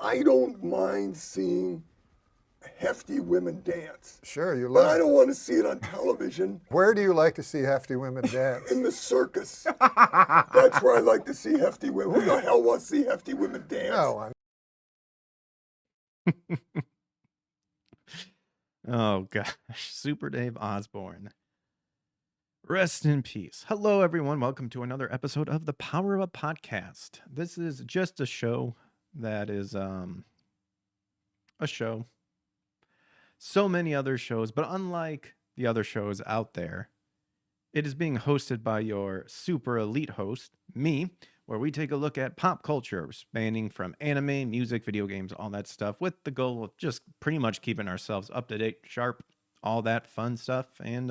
I don't mind seeing hefty women dance. Sure, you But love I it. don't want to see it on television. Where do you like to see hefty women dance? In the circus. That's where I like to see hefty women. Who the hell wants to see hefty women dance? No, Oh gosh, Super Dave Osborne. Rest in peace. Hello, everyone. Welcome to another episode of the Power Up Podcast. This is just a show that is a show. So many other shows, but unlike the other shows out there, it is being hosted by your super elite host, me, where we take a look at pop culture, spanning from anime, music, video games, all that stuff, with the goal of just pretty much keeping ourselves up to date, sharp, all that fun stuff, and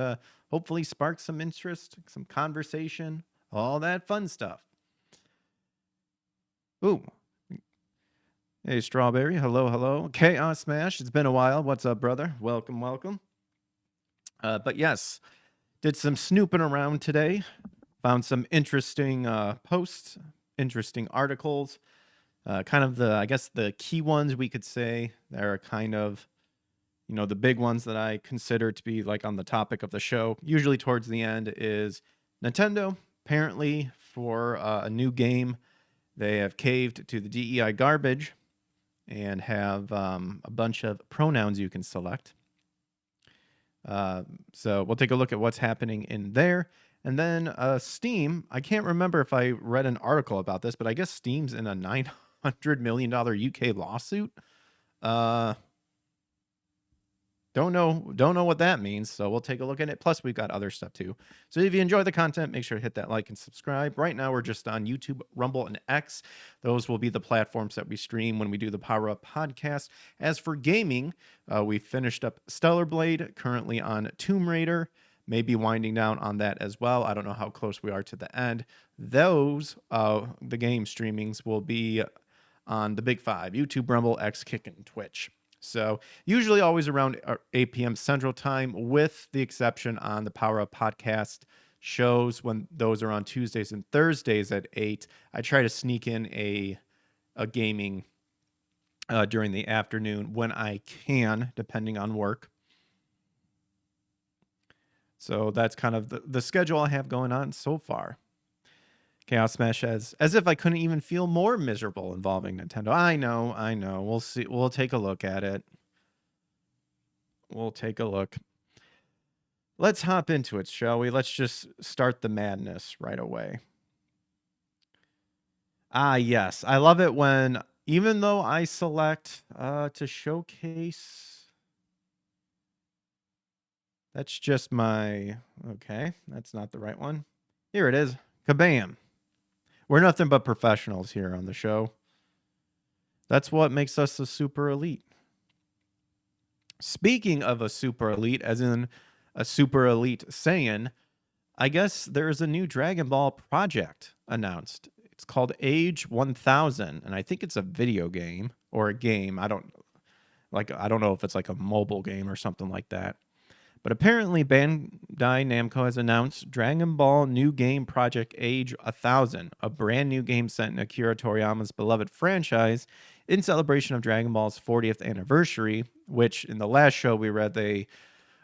hopefully spark some interest, some conversation, all that fun stuff. Ooh. Hey, Strawberry. Hello, hello. Chaos Smash. It's been a while. What's up, brother? Welcome, welcome. But yes, did some snooping around today. Found some interesting posts, interesting articles. Kind of the key ones we could say that are kind of, the big ones that I consider to be like on the topic of the show. Usually towards the end is Nintendo. Apparently for a new game, they have caved to the DEI garbage and have a bunch of pronouns you can select. So we'll take a look at what's happening in there. And then Steam, I can't remember if I read an article about this, but I guess Steam's in a $900 million UK lawsuit. Don't know what that means, so we'll take a look at it. Plus, we've got other stuff too. So if you enjoy the content, make sure to hit that like and subscribe. Right now, we're just on YouTube, Rumble, and X. Those will be the platforms that we stream when we do the Power Up Podcast. As for gaming, we finished up Stellar Blade, currently on Tomb Raider. Maybe winding down on that as well. I don't know how close we are to the end. Those, the game streamings, will be on the Big Five: YouTube, Rumble, X, Kick, and Twitch. So usually always around 8 p.m. Central Time, with the exception on the Power Up Podcast shows when those are on Tuesdays and Thursdays at 8. I try to sneak in a gaming during the afternoon when I can, depending on work. So that's kind of the schedule I have going on so far. Chaos Smash as if I couldn't even feel more miserable involving Nintendo. I know. We'll see. We'll take a look at it. We'll take a look. Let's hop into it, shall we? Let's just start the madness right away. Yes. I love it when, even though I select to showcase, that's just my, okay, that's not the right one. Here it is. Kabam. We're nothing but professionals here on the show. That's what makes us a super elite. Speaking of a super elite, as in a super elite Saiyan, I guess there's a new Dragon Ball project announced. It's called Age 1000, and I think it's a video game or a game. I don't know if it's like a mobile game or something like that. But apparently Bandai Namco has announced Dragon Ball new game project Age 1000, a brand new game set in Akira Toriyama's beloved franchise in celebration of Dragon Ball's 40th anniversary, which in the last show we read they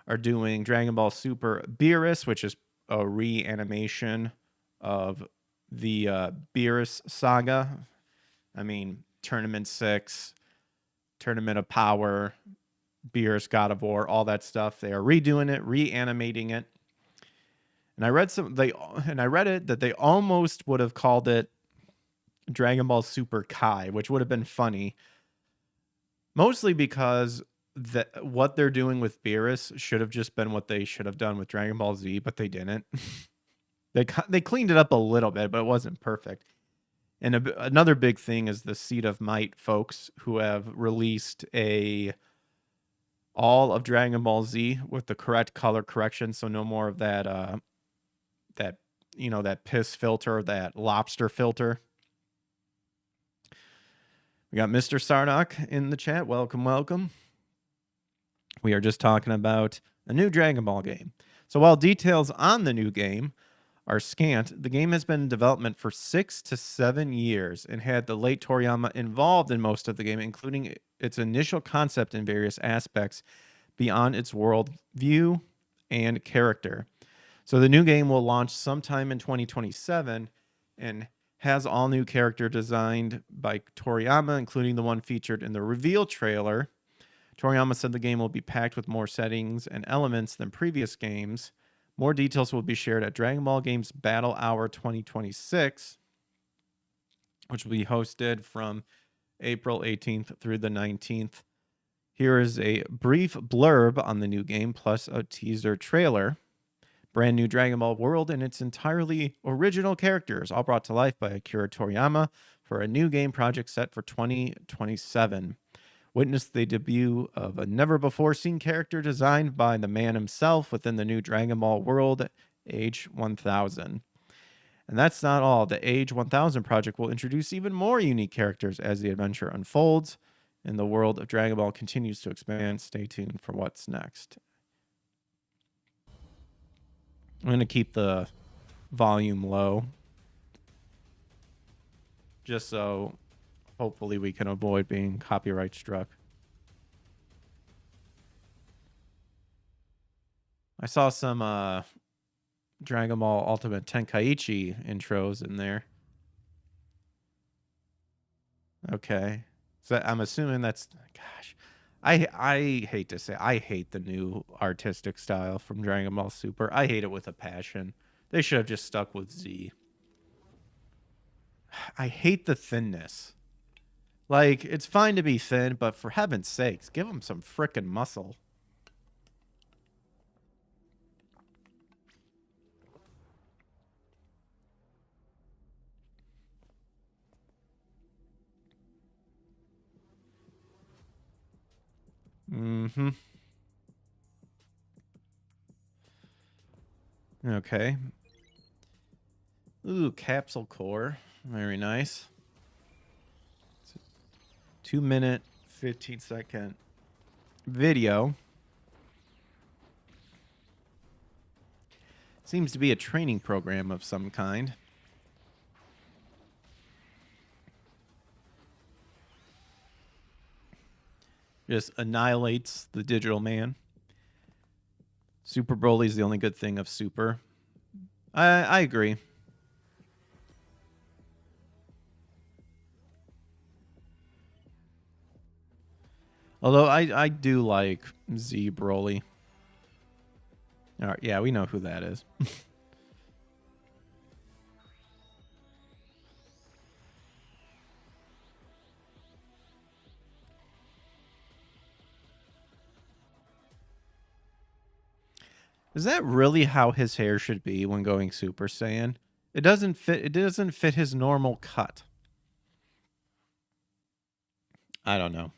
are doing Dragon Ball Super Beerus, which is a reanimation of the Beerus saga. I mean, Tournament 6, Tournament of Power, Beerus, God of War, all that stuff. They are redoing it, reanimating it. And I read it that they almost would have called it Dragon Ball Super Kai, which would have been funny. Mostly because what they're doing with Beerus should have just been what they should have done with Dragon Ball Z, but they didn't. They cleaned it up a little bit, but it wasn't perfect. And another big thing is the Seed of Might folks, who have released all of Dragon Ball Z with the correct color correction, so no more of that piss filter, that lobster filter. We got Mr. Sardock in the chat. Welcome. We are just talking about a new Dragon Ball game. So while details on the new game are scant. The game has been in development for 6 to 7 years and had the late Toriyama involved in most of the game, including its initial concept in various aspects beyond its world view and character. So the new game will launch sometime in 2027 and has all new character designed by Toriyama, including the one featured in the reveal trailer. Toriyama said the game will be packed with more settings and elements than previous games. More details will be shared at Dragon Ball Games Battle Hour 2026, which will be hosted from April 18th through the 19th. Here is a brief blurb on the new game, plus a teaser trailer. Brand new Dragon Ball world and its entirely original characters, all brought to life by Akira Toriyama for a new game project set for 2027. Witness the debut of a never-before-seen character designed by the man himself within the new Dragon Ball world, Age 1000. And that's not all. The Age 1000 project will introduce even more unique characters as the adventure unfolds and the world of Dragon Ball continues to expand. Stay tuned for what's next. I'm going to keep the volume low just so hopefully we can avoid being copyright struck. I saw some Dragon Ball Ultimate Tenkaichi intros in there. Okay. So I'm assuming that's... Gosh. I hate to say, I hate the new artistic style from Dragon Ball Super. I hate it with a passion. They should have just stuck with Z. I hate the thinness. Like, it's fine to be thin, but for heaven's sakes, give them some frickin' muscle. Mm-hmm. Okay. Ooh, capsule core. Very nice. 2-minute, 15-second video. Seems to be a training program of some kind. Just annihilates the digital man. Super Broly's the only good thing of Super. I agree. Although I do like Z Broly. All right, yeah, we know who that is. Is that really how his hair should be when going Super Saiyan? It doesn't fit his normal cut. I don't know.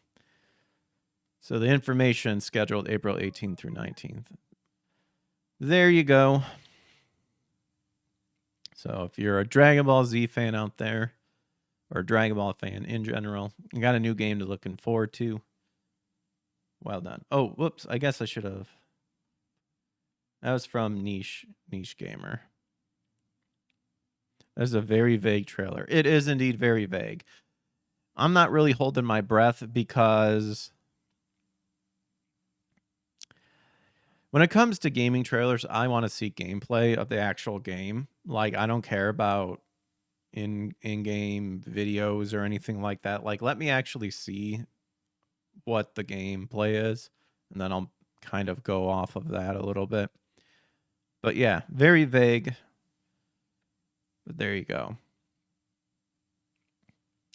So the information scheduled April 18th through 19th. There you go. So if you're a Dragon Ball Z fan out there, or a Dragon Ball fan in general, you got a new game to looking forward to. Well done. Oh, whoops. I guess I should have. That was from Niche Gamer. That's a very vague trailer. It is indeed very vague. I'm not really holding my breath because when it comes to gaming trailers, I want to see gameplay of the actual game. Like, I don't care about in-game videos or anything like that. Like, let me actually see what the gameplay is, and then I'll kind of go off of that a little bit. But yeah, very vague. But there you go.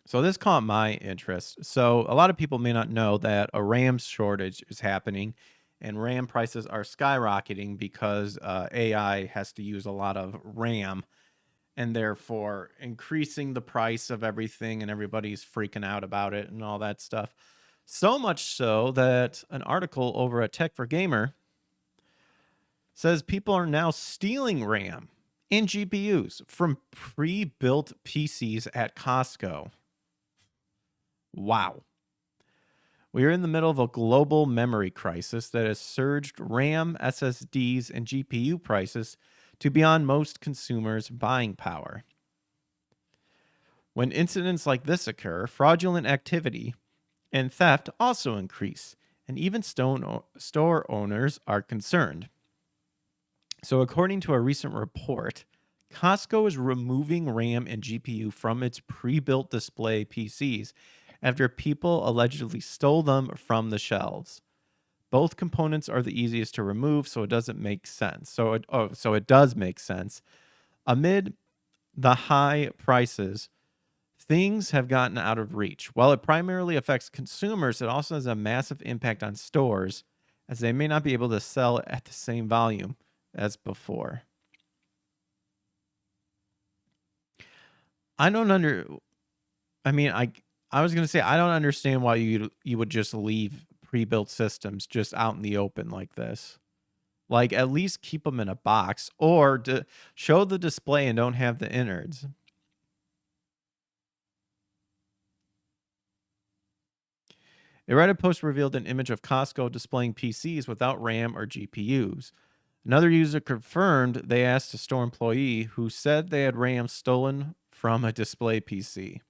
So this caught my interest. So a lot of people may not know that a RAM shortage is happening, and RAM prices are skyrocketing because AI has to use a lot of RAM, and therefore increasing the price of everything, and everybody's freaking out about it and all that stuff. So much so that an article over at Tech for Gamer says people are now stealing RAM and GPUs from pre-built PCs at Costco. Wow. We are in the middle of a global memory crisis that has surged RAM, SSDs, and GPU prices to beyond most consumers' buying power. When incidents like this occur, fraudulent activity and theft also increase, and even store owners are concerned. So, according to a recent report, Costco is removing RAM and GPU from its pre-built display PCs after people allegedly stole them from the shelves. Both components are the easiest to remove, so it doesn't make sense. So it does make sense. Amid the high prices, things have gotten out of reach. While it primarily affects consumers, it also has a massive impact on stores, as they may not be able to sell at the same volume as before. I don't I mean, I was going to say I don't understand why you would just leave pre-built systems just out in the open like this. Like, at least keep them in a box, or show the display and don't have the innards. A Reddit post revealed an image of Costco displaying PCs without RAM or GPUs. Another user confirmed they asked a store employee who said they had RAM stolen from a display PC.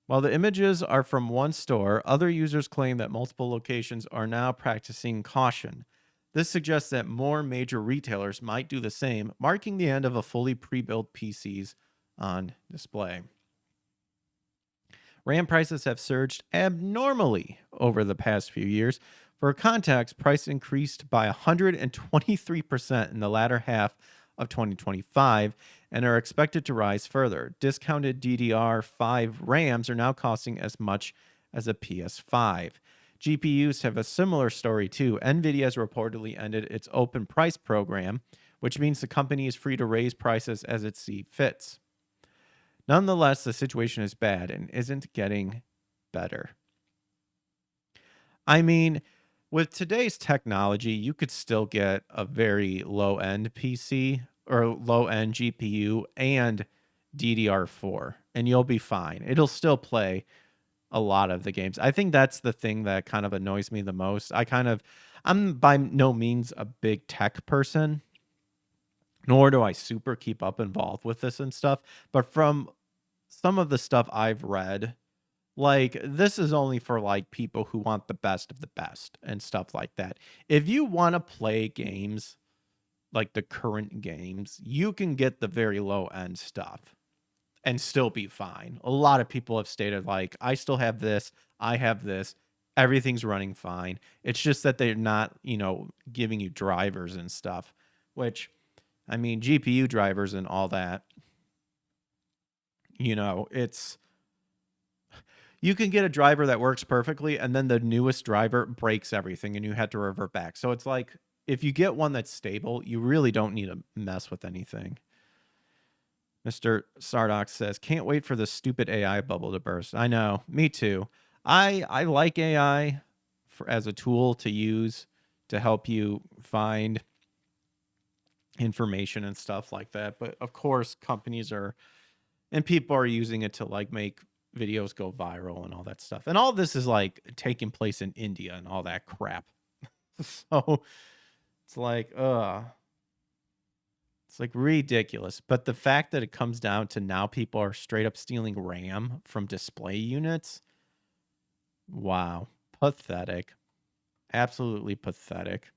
While the images are from one store, other users claim that multiple locations are now practicing caution. This suggests that more major retailers might do the same, marking the end of a fully pre-built PCs on display. RAM prices have surged abnormally over the past few years. For context, price increased by 123% in the latter half of 2025 and are expected to rise further. Discounted DDR5 RAMs are now costing as much as a PS5. GPUs have a similar story too. NVIDIA has reportedly ended its open price program, which means the company is free to raise prices as it sees fits. Nonetheless, the situation is bad and isn't getting better. I mean, with today's technology, you could still get a very low-end PC or low-end GPU and DDR4, and you'll be fine. It'll still play a lot of the games. I think that's the thing that kind of annoys me the most. I'm by no means a big tech person, nor do I super keep up involved with this and stuff. But from some of the stuff I've read, like, this is only for like people who want the best of the best and stuff like that. If you want to play games, like the current games, you can get the very low end stuff and still be fine. A lot of people have stated, like, I still have this, I have this, everything's running fine. It's just that they're not, giving you drivers and stuff, which, I mean, GPU drivers and all that, it's, you can get a driver that works perfectly, and then the newest driver breaks everything and you have to revert back. So it's like, if you get one that's stable, you really don't need to mess with anything. Mr. Sardox says, can't wait for the stupid AI bubble to burst. I know, me too. I like AI as a tool to use to help you find information and stuff like that. But of course, companies and people are using it to like make videos go viral and all that stuff. And all this is like taking place in India and all that crap. So it's like, it's like ridiculous. But the fact that it comes down to now people are straight up stealing RAM from display units. Wow. Pathetic. Absolutely pathetic.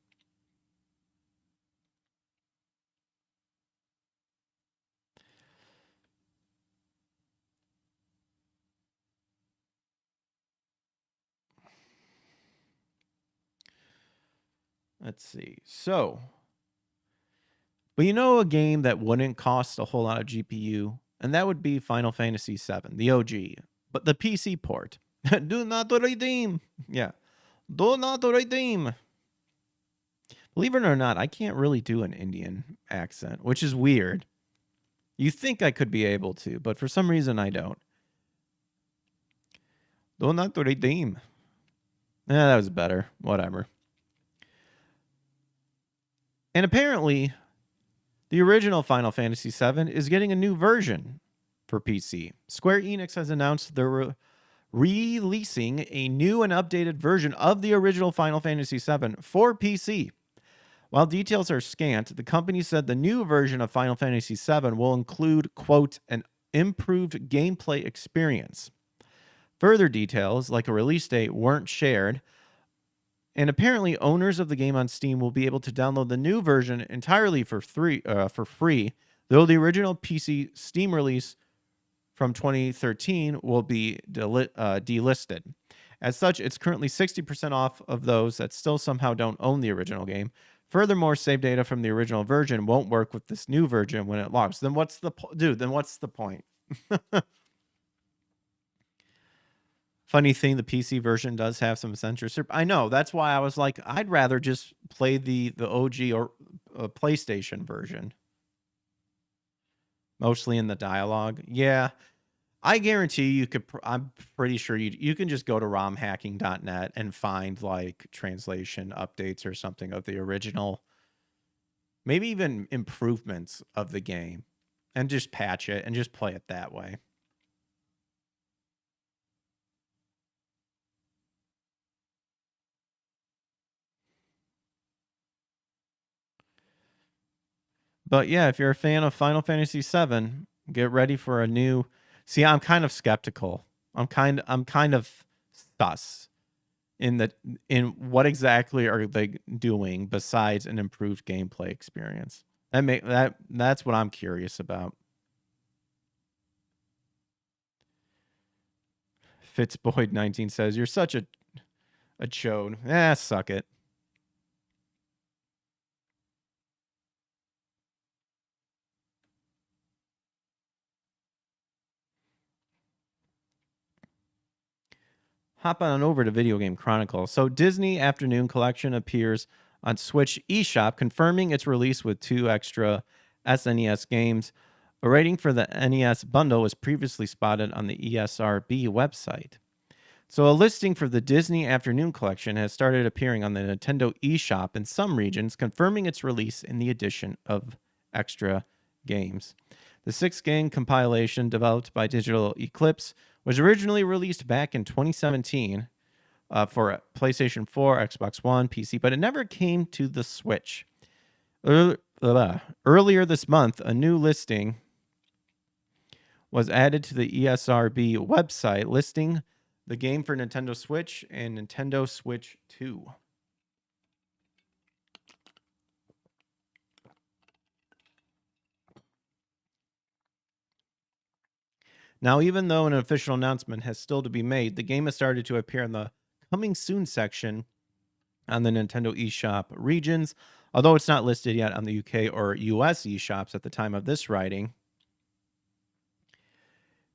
Let's see. So, but a game that wouldn't cost a whole lot of GPU, and that would be Final Fantasy VII, the OG, but the PC port. Do not redeem. Yeah. Do not redeem. Believe it or not, I can't really do an Indian accent, which is weird. You think I could be able to, but for some reason I don't. Do not redeem. That was better. Whatever. And apparently, the original Final Fantasy VII is getting a new version for PC. Square Enix has announced they're releasing a new and updated version of the original Final Fantasy VII for PC. While details are scant, the company said the new version of Final Fantasy VII will include, quote, an improved gameplay experience. Further details, like a release date, weren't shared, and apparently owners of the game on Steam will be able to download the new version entirely for free, though the original PC Steam release from 2013 will be delisted. As such, it's currently 60% off of those that still somehow don't own the original game. Furthermore, save data from the original version won't work with this new version when it logs. Then what's the Then what's the point? Funny thing, the PC version does have some censorship. I know. That's why I was like, I'd rather just play the OG or PlayStation version. Mostly in the dialogue. Yeah. I guarantee you could, I'm pretty sure you can just go to romhacking.net and find like translation updates or something of the original, maybe even improvements of the game, and just patch it and just play it that way. But yeah, if you're a fan of Final Fantasy VII, get ready for a new. See, I'm kind of skeptical. I'm kind of sus in what exactly are they doing besides an improved gameplay experience. That's what I'm curious about. Fitzboyd19 says, "You're such a chode." Suck it. Hop on over to Video Game Chronicle. So Disney Afternoon Collection appears on Switch eShop, confirming its release with 2 extra SNES games. A rating for the NES bundle was previously spotted on the ESRB website. So a listing for the Disney Afternoon Collection has started appearing on the Nintendo eShop in some regions, confirming its release in the addition of extra games. The 6-game compilation, developed by Digital Eclipse, was originally released back in 2017 for PlayStation 4, Xbox One, PC, but it never came to the Switch. Earlier this month, a new listing was added to the ESRB website, listing the game for Nintendo Switch and Nintendo Switch 2. Now, even though an official announcement has still to be made, the game has started to appear in the coming soon section on the Nintendo eShop regions, although it's not listed yet on the UK or US eShops at the time of this writing.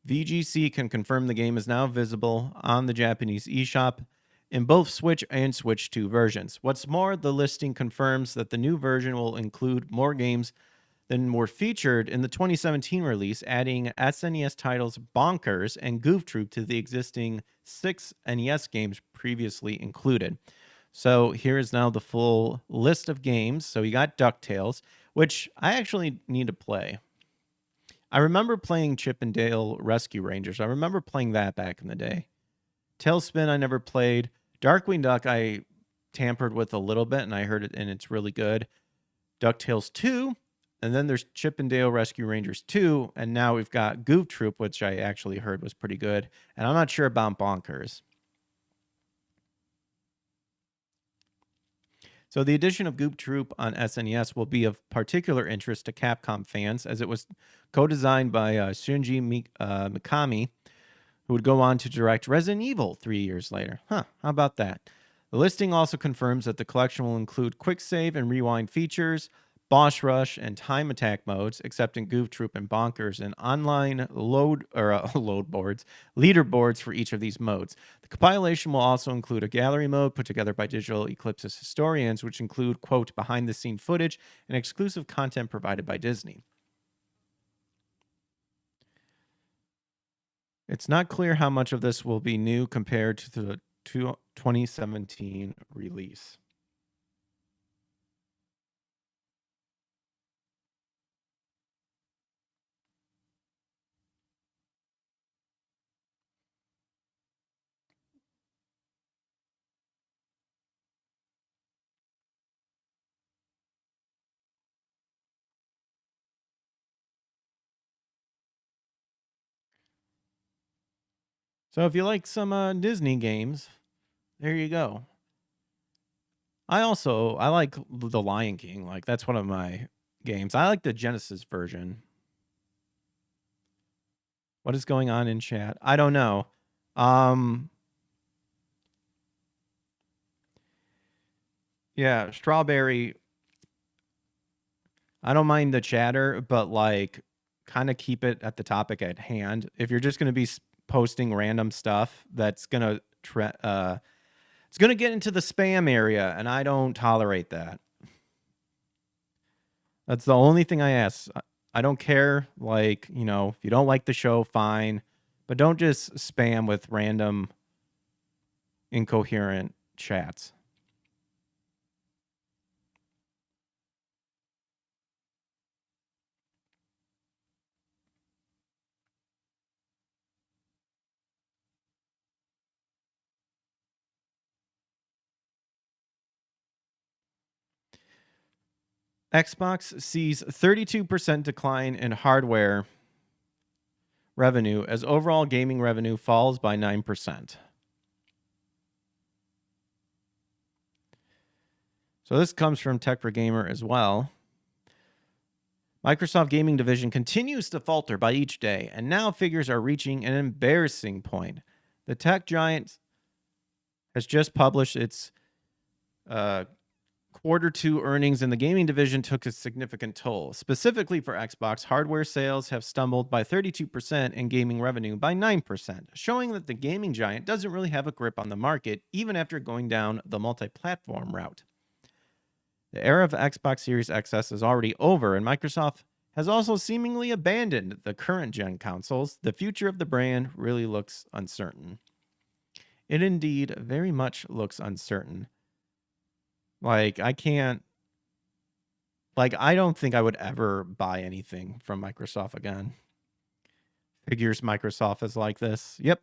VGC can confirm the game is now visible on the Japanese eShop in both Switch and Switch 2 versions. What's more, the listing confirms that the new version will include more games than were featured in the 2017 release, adding SNES titles Bonkers and Goof Troop to the existing 6 NES games previously included. So here is now the full list of games. So you got DuckTales, which I actually need to play. I remember playing Chip and Dale Rescue Rangers. I remember playing that back in the day. Tailspin I never played. Darkwing Duck I tampered with a little bit, and I heard it, and it's really good. DuckTales 2. And then there's Chip and Dale Rescue Rangers 2. And now we've got Goof Troop, which I actually heard was pretty good. And I'm not sure about Bonkers. So the addition of Goof Troop on SNES will be of particular interest to Capcom fans, as it was co-designed by Shinji Mikami, who would go on to direct Resident Evil 3 years later. How about that? The listing also confirms that the collection will include quick save and rewind features, boss rush, and time attack modes, except in Goof Troop and Bonkers, and online leaderboards for each of these modes. The compilation will also include a gallery mode put together by Digital Eclipse's historians, which include, quote, behind-the-scene footage and exclusive content provided by Disney. It's not clear how much of this will be new compared to the 2017 release. So if you like some Disney games, there you go. I like The Lion King. Like, that's one of my games. I like the Genesis version. What is going on in chat? I don't know. Yeah, Strawberry. I don't mind the chatter, but like, kind of keep it at the topic at hand. If you're just going to be posting random stuff, that's going to it's going to get into the spam area, and I don't tolerate that. That's the only thing I ask. I don't care, like, you know, if you don't like the show, fine, but don't just spam with random incoherent chats. Xbox sees 32% decline in hardware revenue as overall gaming revenue falls by 9%. So this comes from Tech for Gamer as well. Microsoft Gaming Division continues to falter by each day, and now figures are reaching an embarrassing point. The tech giant has just published its quarter two earnings, and the gaming division took a significant toll. Specifically for Xbox, hardware sales have stumbled by 32% and gaming revenue by 9%, showing that the gaming giant doesn't really have a grip on the market, even after going down the multi-platform route. The era of Xbox Series XS is already over, and Microsoft has also seemingly abandoned the current gen consoles. The future of the brand really looks uncertain. It indeed very much looks uncertain. Like, I don't think I would ever buy anything from Microsoft again. Figures Microsoft is like this. Yep.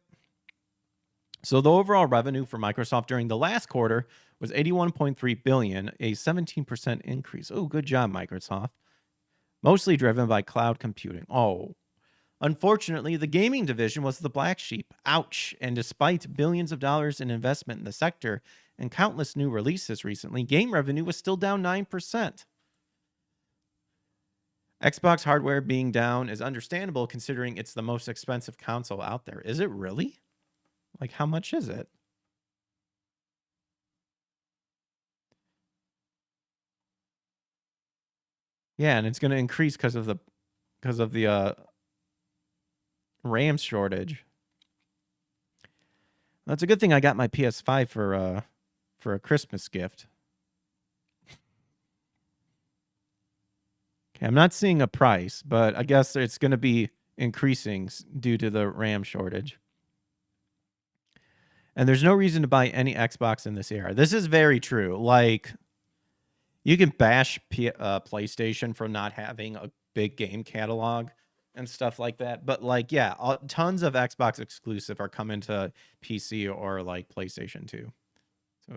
So the overall revenue for Microsoft during the last quarter was $81.3 billion, a 17% increase. Oh, good job, Microsoft. Mostly driven by cloud computing. Oh, unfortunately, the gaming division was the black sheep. Ouch. And despite billions of dollars in investment in the sector and countless new releases recently, game revenue was still down 9%. Xbox hardware being down is understandable considering it's the most expensive console out there. Is it really? Like, how much is it? Yeah, and it's going to increase because of the RAM shortage. That's a good thing I got my PS5 for a Christmas gift. Okay, I'm not seeing a price, but I guess it's going to be increasing due to the RAM shortage. And there's no reason to buy any Xbox in this era. This is very true. Like, you can bash PlayStation for not having a big game catalog and stuff like that. But, like, yeah, tons of Xbox exclusive are coming to PC or, like, PlayStation 2. So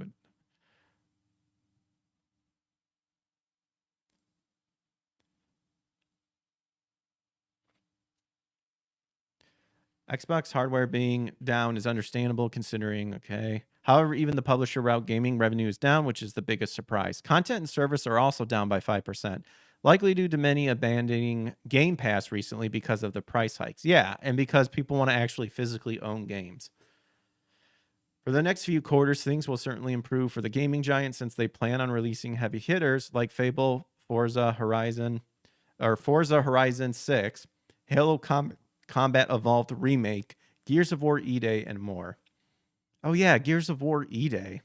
Xbox hardware being down is understandable considering, okay. However, even the publisher route gaming revenue is down, which is the biggest surprise. Content and service are also down by 5%, likely due to many abandoning Game Pass recently because of the price hikes. Yeah, and because people want to actually physically own games. For the next few quarters, things will certainly improve for the gaming giant since they plan on releasing heavy hitters like Fable, Forza Horizon 6, Halo Combat Evolved Remake, Gears of War E-Day, and more. Oh yeah, Gears of War E-Day.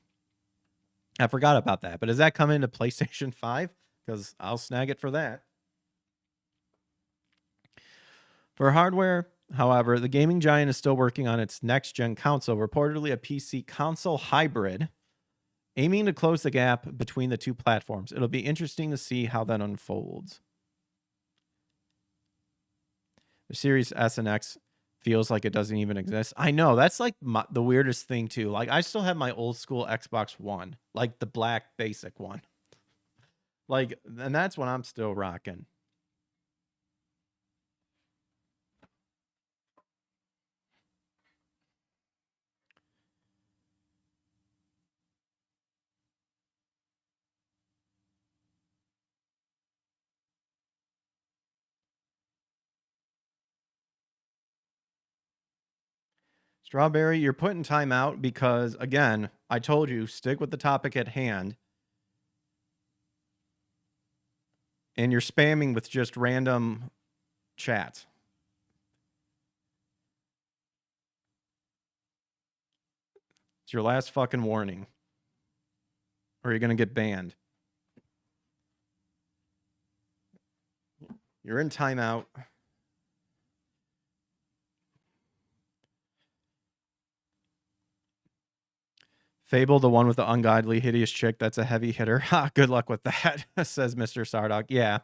I forgot about that. But does that come into PlayStation 5? Because I'll snag it for that. For hardware, however, the gaming giant is still working on its next-gen console, reportedly a PC console hybrid, aiming to close the gap between the two platforms. It'll be interesting to see how that unfolds. The Series S and X feels like it doesn't even exist. I know, that's like the weirdest thing too. Like, I still have my old school Xbox One, like the black basic one. Like, and that's what I'm still rocking. Strawberry, you're put in timeout because, again, I told you, stick with the topic at hand. And you're spamming with just random chats. It's your last fucking warning. Or you're going to get banned. You're in timeout. Fable, the one with the ungodly, hideous chick, that's a heavy hitter. Ha, good luck with that, says Mr. Sardock. Yeah.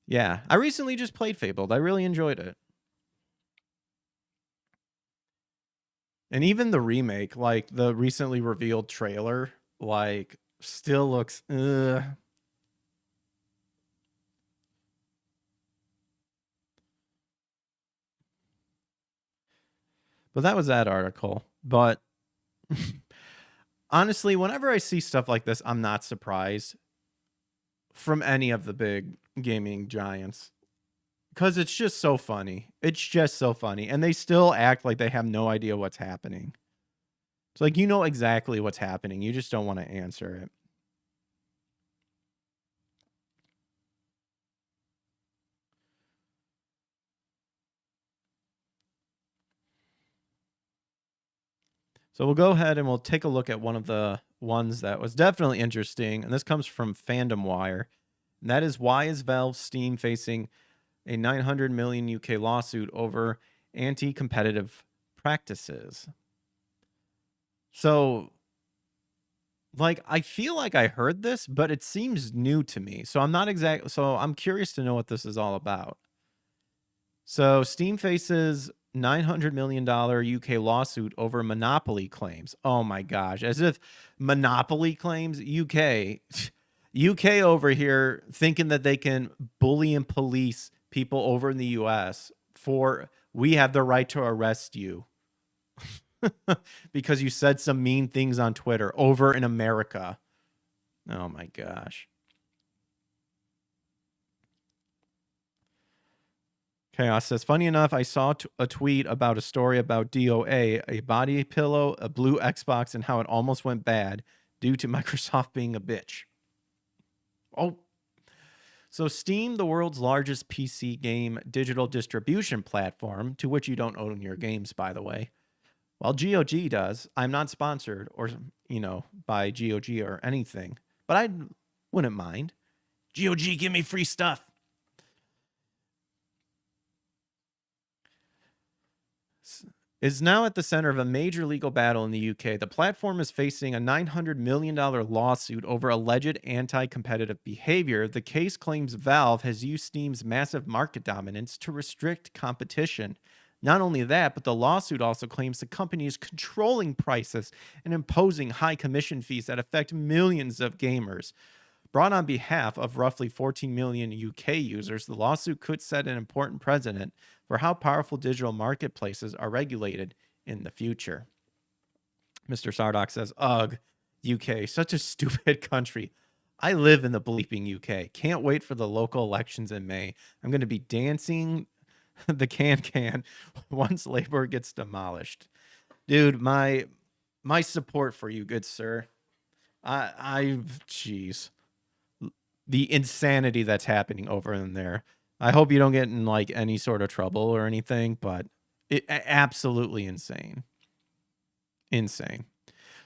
Yeah. I recently just played Fabled. I really enjoyed it. And even the remake, like the recently revealed trailer, like still looks But that was that article. But honestly, whenever I see stuff like this, I'm not surprised from any of the big gaming giants. Because it's just so funny. It's just so funny. And they still act like they have no idea what's happening. It's like, you know exactly what's happening. You just don't want to answer it. So we'll go ahead and we'll take a look at one of the ones that was definitely interesting. And this comes from Fandom Wire. And that is, why is Valve Steam facing a 900 million UK lawsuit over anti-competitive practices? So, like, I feel like I heard this, but it seems new to me. So I'm curious to know what this is all about. So Steam faces $900 million UK lawsuit over monopoly claims. Oh my gosh. As if monopoly claims, UK over here thinking that they can bully and police people over in the US for, we have the right to arrest you because you said some mean things on Twitter over in America. Oh my gosh. Chaos says, funny enough, I saw a tweet about a story about DOA, a body pillow, a blue Xbox, and how it almost went bad due to Microsoft being a bitch. Oh. So Steam, the world's largest PC game digital distribution platform, to which you don't own your games, by the way. While GOG does, I'm not sponsored or, by GOG or anything, but I wouldn't mind. GOG, give me free stuff. Is now at the center of a major legal battle in the UK. The platform is facing a $900 million lawsuit over alleged anti-competitive behavior. The case claims Valve has used Steam's massive market dominance to restrict competition. Not only that, but the lawsuit also claims the company is controlling prices and imposing high commission fees that affect millions of gamers. Brought on behalf of roughly 14 million UK users, the lawsuit could set an important precedent for how powerful digital marketplaces are regulated in the future. Mr. Sardock says, ugh, UK, such a stupid country. I live in the bleeping UK. Can't wait for the local elections in May. I'm going to be dancing the can once Labour gets demolished. Dude, my support for you, good sir. Jeez. The insanity that's happening over in there. I hope you don't get in like any sort of trouble or anything, but it absolutely insane. Insane.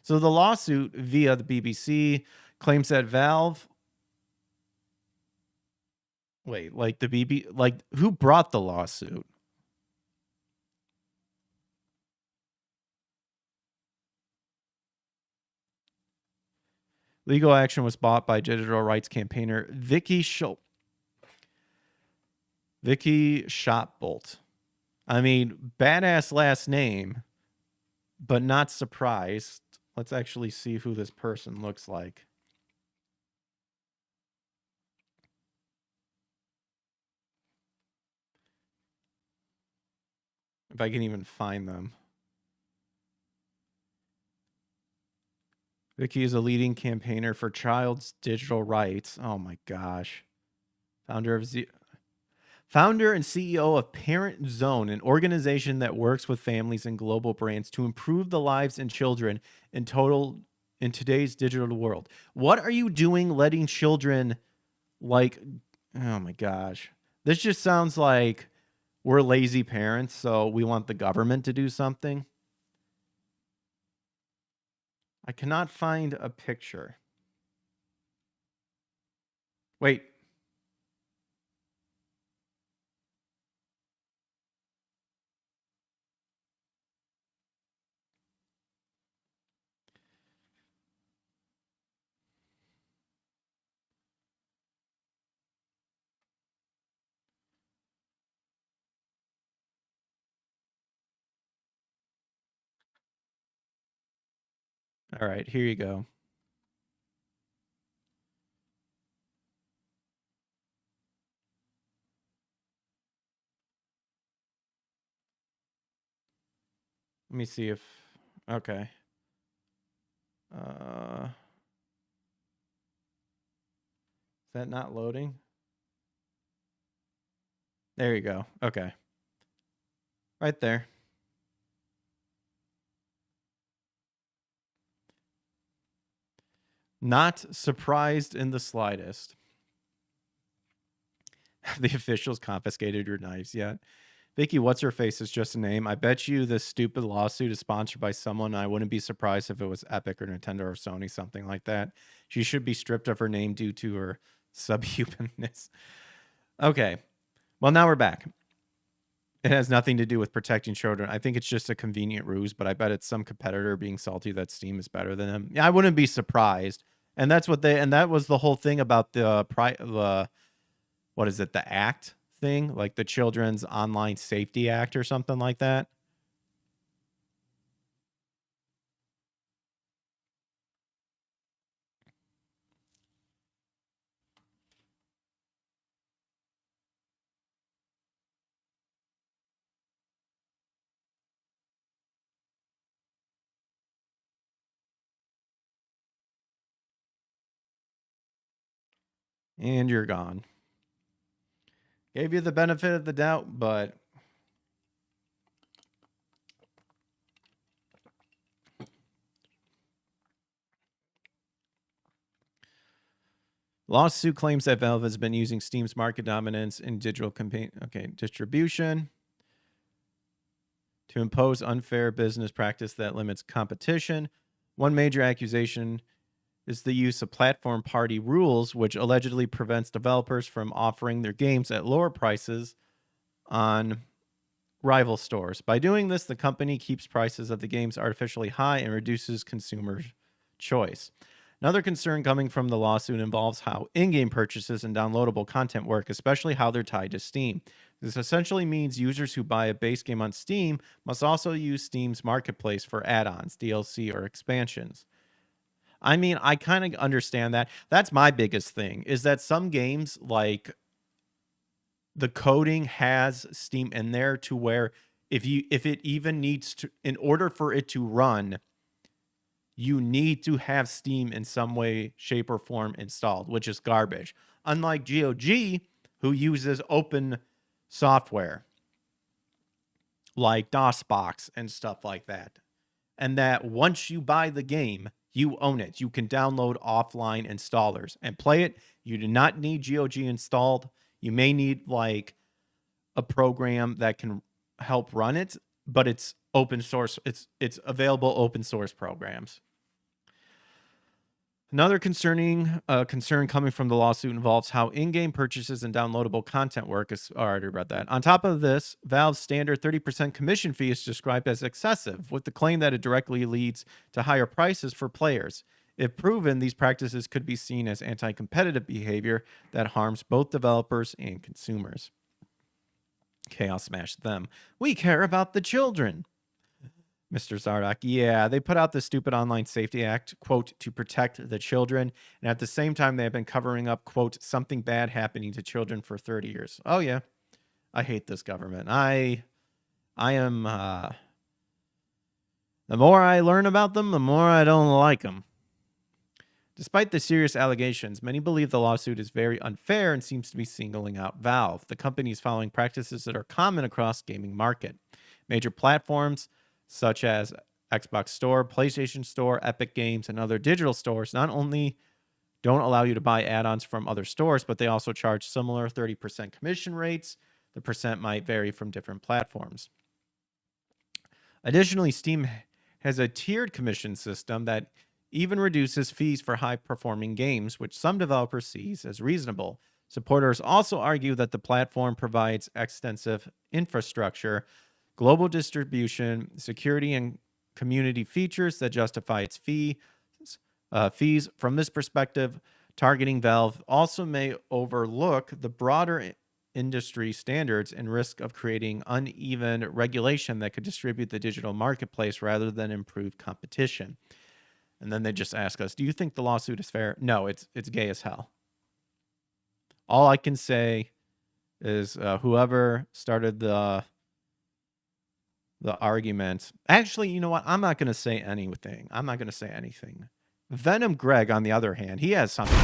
So the lawsuit via the BBC claims that Valve, who brought the lawsuit? Legal action was bought by digital rights campaigner Vicky Shotbolt. I mean, badass last name, but not surprised. Let's actually see who this person looks like. If I can even find them. Vicky is a leading campaigner for child's digital rights. Oh my gosh. Founder and CEO of Parent Zone, an organization that works with families and global brands to improve the lives and children in today's digital world. What are you doing letting children like, oh my gosh. This just sounds like we're lazy parents, so we want the government to do something. I cannot find a picture. Wait. All right, here you go. Let me see if, okay. Is that not loading? There you go. Okay. Right there. Not surprised in the slightest. Have the officials confiscated your knives yet? Vicky, what's her face is just a name. I bet you this stupid lawsuit is sponsored by someone. I wouldn't be surprised if it was Epic or Nintendo or Sony, something like that. She should be stripped of her name due to her subhumanness. Okay. Well, now we're back. It has nothing to do with protecting children. I think it's just a convenient ruse, but I bet it's some competitor being salty that Steam is better than him. Yeah, I wouldn't be surprised. And that's what that was the whole thing about the what is it, the act thing, like the Children's Online Safety Act or something like that. And you're gone. Gave you the benefit of the doubt, but lawsuit claims that Valve has been using Steam's market dominance in digital distribution to impose unfair business practice that limits competition. One major accusation is the use of platform party rules, which allegedly prevents developers from offering their games at lower prices on rival stores. By doing this, the company keeps prices of the games artificially high and reduces consumer choice. Another concern coming from the lawsuit involves how in-game purchases and downloadable content work, especially how they're tied to Steam. This essentially means users who buy a base game on Steam must also use Steam's marketplace for add-ons, DLC, or expansions. I mean, I kind of understand that. That's my biggest thing, is that some games, like, the coding has Steam in there to where if it even needs to, in order for it to run, you need to have Steam in some way, shape, or form installed, which is garbage. Unlike GOG, who uses open software like DOSBox and stuff like that. And that once you buy the game, you own it. You can download offline installers and play it. You do not need GOG installed. You may need like a program that can help run it, but it's open source. It's available open source programs. Another concern coming from the lawsuit involves how in-game purchases and downloadable content work. I already read that. On top of this, Valve's standard 30% commission fee is described as excessive, with the claim that it directly leads to higher prices for players. If proven, these practices could be seen as anti-competitive behavior that harms both developers and consumers. Chaos smashed them. We care about the children. Mr. Zardock, yeah, they put out the stupid Online Safety Act, quote, to protect the children. And at the same time, they have been covering up, quote, something bad happening to children for 30 years. Oh, yeah. I hate this government. I am, the more I learn about them, the more I don't like them. Despite the serious allegations, many believe the lawsuit is very unfair and seems to be singling out Valve. The company is following practices that are common across gaming market. Major platforms such as Xbox Store, PlayStation Store, Epic Games, and other digital stores not only don't allow you to buy add-ons from other stores, but they also charge similar 30% commission rates. The percent might vary from different platforms. Additionally, Steam has a tiered commission system that even reduces fees for high-performing games, which some developers see as reasonable. Supporters also argue that the platform provides extensive infrastructure, global distribution, security, and community features that justify its fees. From this perspective, targeting Valve also may overlook the broader industry standards and risk of creating uneven regulation that could distribute the digital marketplace rather than improve competition. And then they just ask us, do you think the lawsuit is fair? No, it's gay as hell. All I can say is whoever started the argument. Actually, you know what? I'm not going to say anything. Venom Greg, on the other hand, he has something.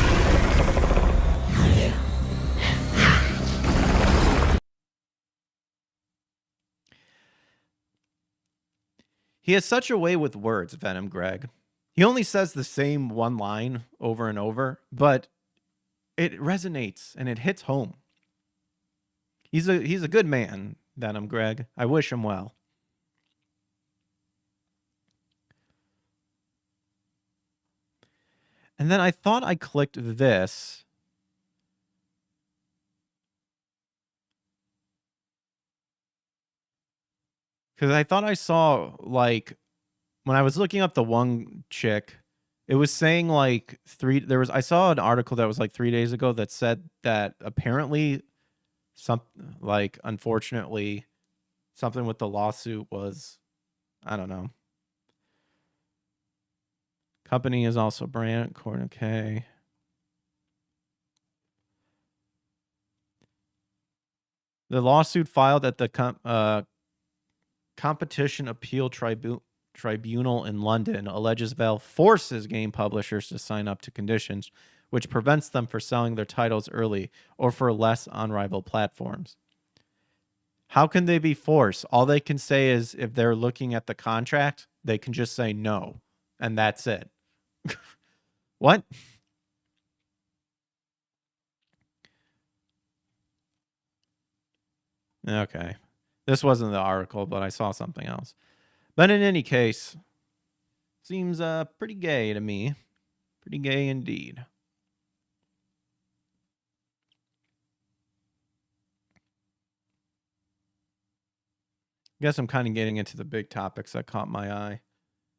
He has such a way with words, Venom Greg. He only says the same one line over and over, but it resonates and it hits home. He's a good man, Venom Greg. I wish him well. And then I thought I clicked this. Because I thought I saw, like, when I was looking up the one chick, it was saying like I saw an article that was like 3 days ago that said that apparently unfortunately something with the lawsuit was, I don't know. Company is also brand okay. The lawsuit filed at the Competition Appeal Tribunal in London alleges Valve forces game publishers to sign up to conditions which prevents them from selling their titles early or for less on rival platforms. How can they be forced? All they can say is if they're looking at the contract, they can just say no, and that's it. What? Okay. This wasn't the article, but I saw something else. But in any case, seems pretty gay to me. Pretty gay indeed. Guess I'm kind of getting into the big topics that caught my eye.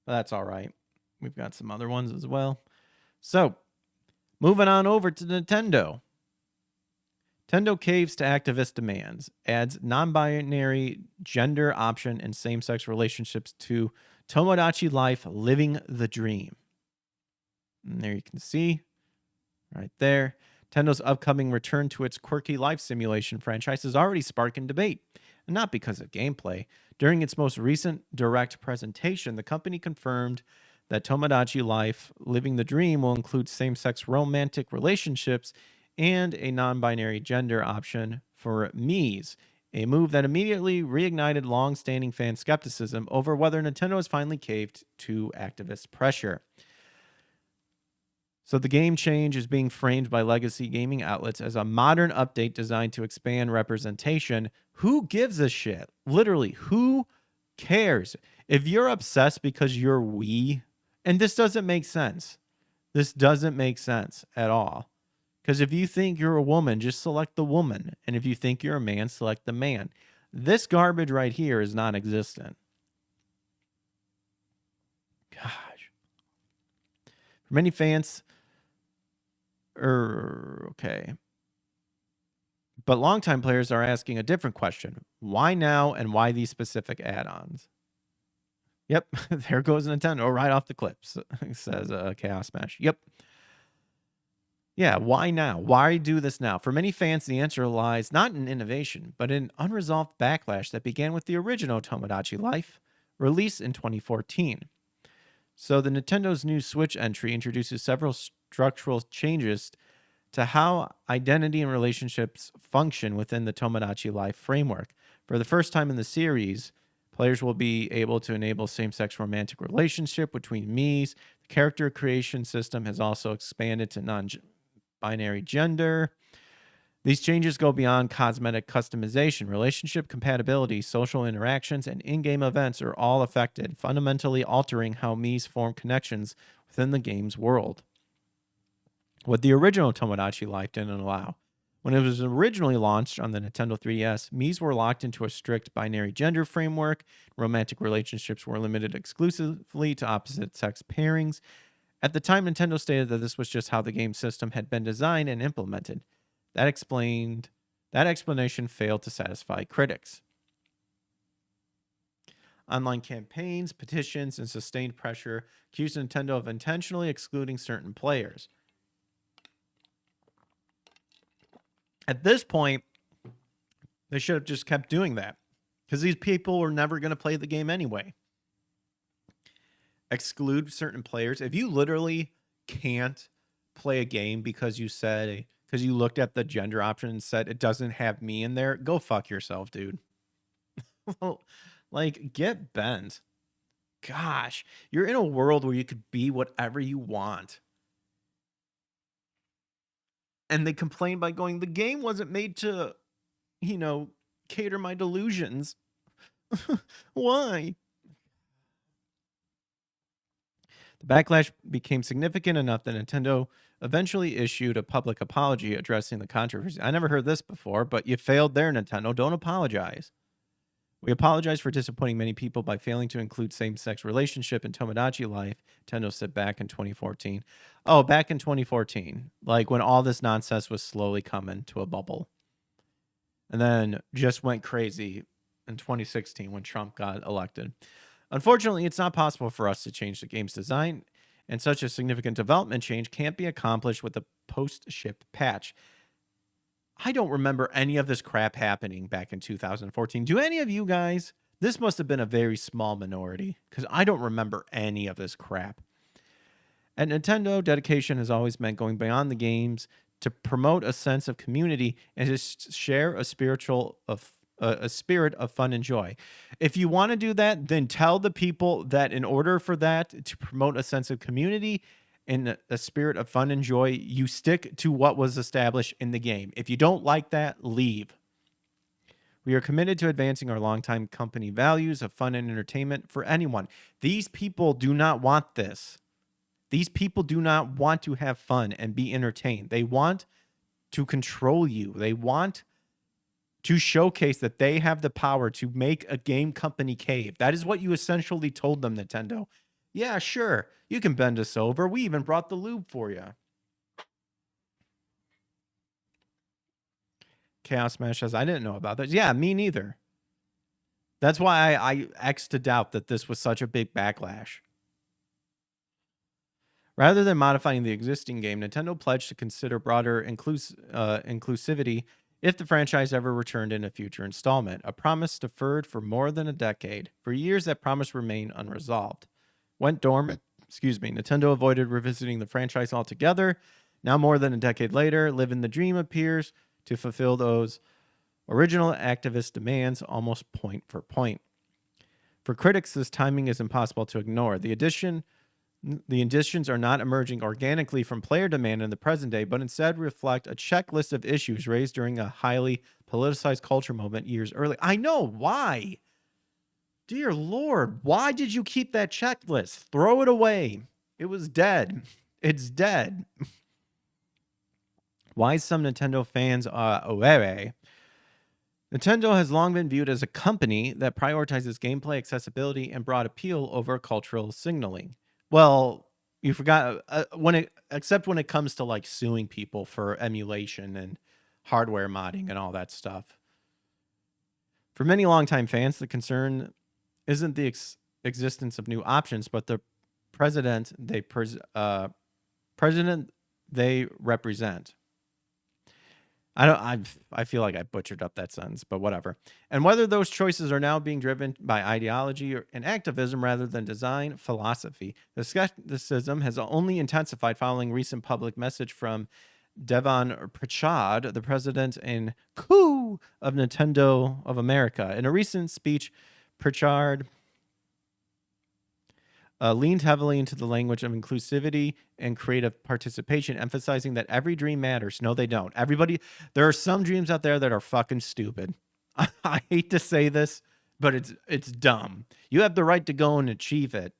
But that's all right. We've got some other ones as well. So, moving on over to Nintendo. Nintendo caves to activist demands, adds non-binary gender option and same-sex relationships to Tomodachi Life Living the Dream. And there you can see, right there, Nintendo's upcoming return to its quirky life simulation franchise is already sparking debate, and not because of gameplay. During its most recent direct presentation, the company confirmed that Tomodachi Life Living the Dream will include same-sex romantic relationships and a non-binary gender option for Mii's, a move that immediately reignited long-standing fan skepticism over whether Nintendo has finally caved to activist pressure. So the game change is being framed by legacy gaming outlets as a modern update designed to expand representation. Who gives a shit? Literally, who cares? If you're obsessed because you're Wii, and this doesn't make sense. This doesn't make sense at all. Because if you think you're a woman, just select the woman. And if you think you're a man, select the man. This garbage right here is non-existent. Gosh. For many fans, okay. But longtime players are asking a different question. Why now and why these specific add-ons? Yep, there goes Nintendo right off the clips, says Chaos Smash. Yep. Yeah, why now? Why do this now? For many fans, the answer lies not in innovation, but in unresolved backlash that began with the original Tomodachi Life, released in 2014. So the Nintendo's new Switch entry introduces several structural changes to how identity and relationships function within the Tomodachi Life framework. For the first time in the series, players will be able to enable same-sex romantic relationship between Miis. The character creation system has also expanded to non-binary gender. These changes go beyond cosmetic customization. Relationship compatibility, social interactions, and in-game events are all affected, fundamentally altering how Miis form connections within the game's world. What the original Tomodachi Life didn't allow. When it was originally launched on the Nintendo 3DS, Miis were locked into a strict binary gender framework. Romantic relationships were limited exclusively to opposite-sex pairings. At the time, Nintendo stated that this was just how the game system had been designed and implemented. That explanation failed to satisfy critics. Online campaigns, petitions, and sustained pressure accused Nintendo of intentionally excluding certain players. At this point, they should have just kept doing that, because these people were never going to play the game anyway. Exclude certain players. If you literally can't play a game because you looked at the gender option and said it doesn't have me in there, go fuck yourself, dude. Like, get bent. Gosh, you're in a world where you could be whatever you want. And they complain by going, the game wasn't made to, cater my delusions. Why? The backlash became significant enough that Nintendo eventually issued a public apology addressing the controversy. I never heard this before, but you failed there, Nintendo. Don't apologize. We apologize for disappointing many people by failing to include same-sex relationship in Tomodachi Life, Nintendo said back in 2014. Oh, back in 2014, like when all this nonsense was slowly coming to a bubble. And then just went crazy in 2016 when Trump got elected. Unfortunately, it's not possible for us to change the game's design, and such a significant development change can't be accomplished with a post-ship patch. I don't remember any of this crap happening back in 2014. Do any of you guys? This must have been a very small minority, because I don't remember any of this crap. At Nintendo, dedication has always meant going beyond the games to promote a sense of community and to share a spirit of fun and joy. If you want to do that, then tell the people that in order for that to promote a sense of community and a spirit of fun and joy, you stick to what was established in the game. If you don't like that, leave. We are committed to advancing our longtime company values of fun and entertainment for anyone. These people do not want this. These people do not want to have fun and be entertained. They want to control you. They want to showcase that they have the power to make a game company cave. That is what you essentially told them, Nintendo. Yeah, sure. You can bend us over. We even brought the lube for you. Chaos Smash says, I didn't know about this. Yeah, me neither. That's why I X'd to doubt that this was such a big backlash. Rather than modifying the existing game, Nintendo pledged to consider broader inclusivity if the franchise ever returned in a future installment, a promise deferred for more than a decade. For years, that promise remained unresolved. Went dormant. Nintendo avoided revisiting the franchise altogether. Now, more than a decade later, Live in the Dream appears to fulfill those original activist demands almost point for point. For critics, this timing is impossible to ignore. The additions are not emerging organically from player demand in the present day, but instead reflect a checklist of issues raised during a highly politicized culture moment years earlier. I know why. Dear Lord, why did you keep that checklist? Throw it away. It was dead. It's dead. Why some Nintendo fans are aware. Nintendo has long been viewed as a company that prioritizes gameplay accessibility and broad appeal over cultural signaling. Well, you forgot except when it comes to like suing people for emulation and hardware modding and all that stuff. For many longtime fans, the concern isn't the existence of new options, but the president they represent. I feel like I butchered up that sentence, but whatever. And whether those choices are now being driven by ideology and activism rather than design philosophy. The skepticism has only intensified following recent public message from Devon Pritchard, the president and coup of Nintendo of America. In a recent speech, Pritchard leaned heavily into the language of inclusivity and creative participation, emphasizing that every dream matters. No, they don't. There are some dreams out there that are fucking stupid. I hate to say this, but it's dumb. You have the right to go and achieve it,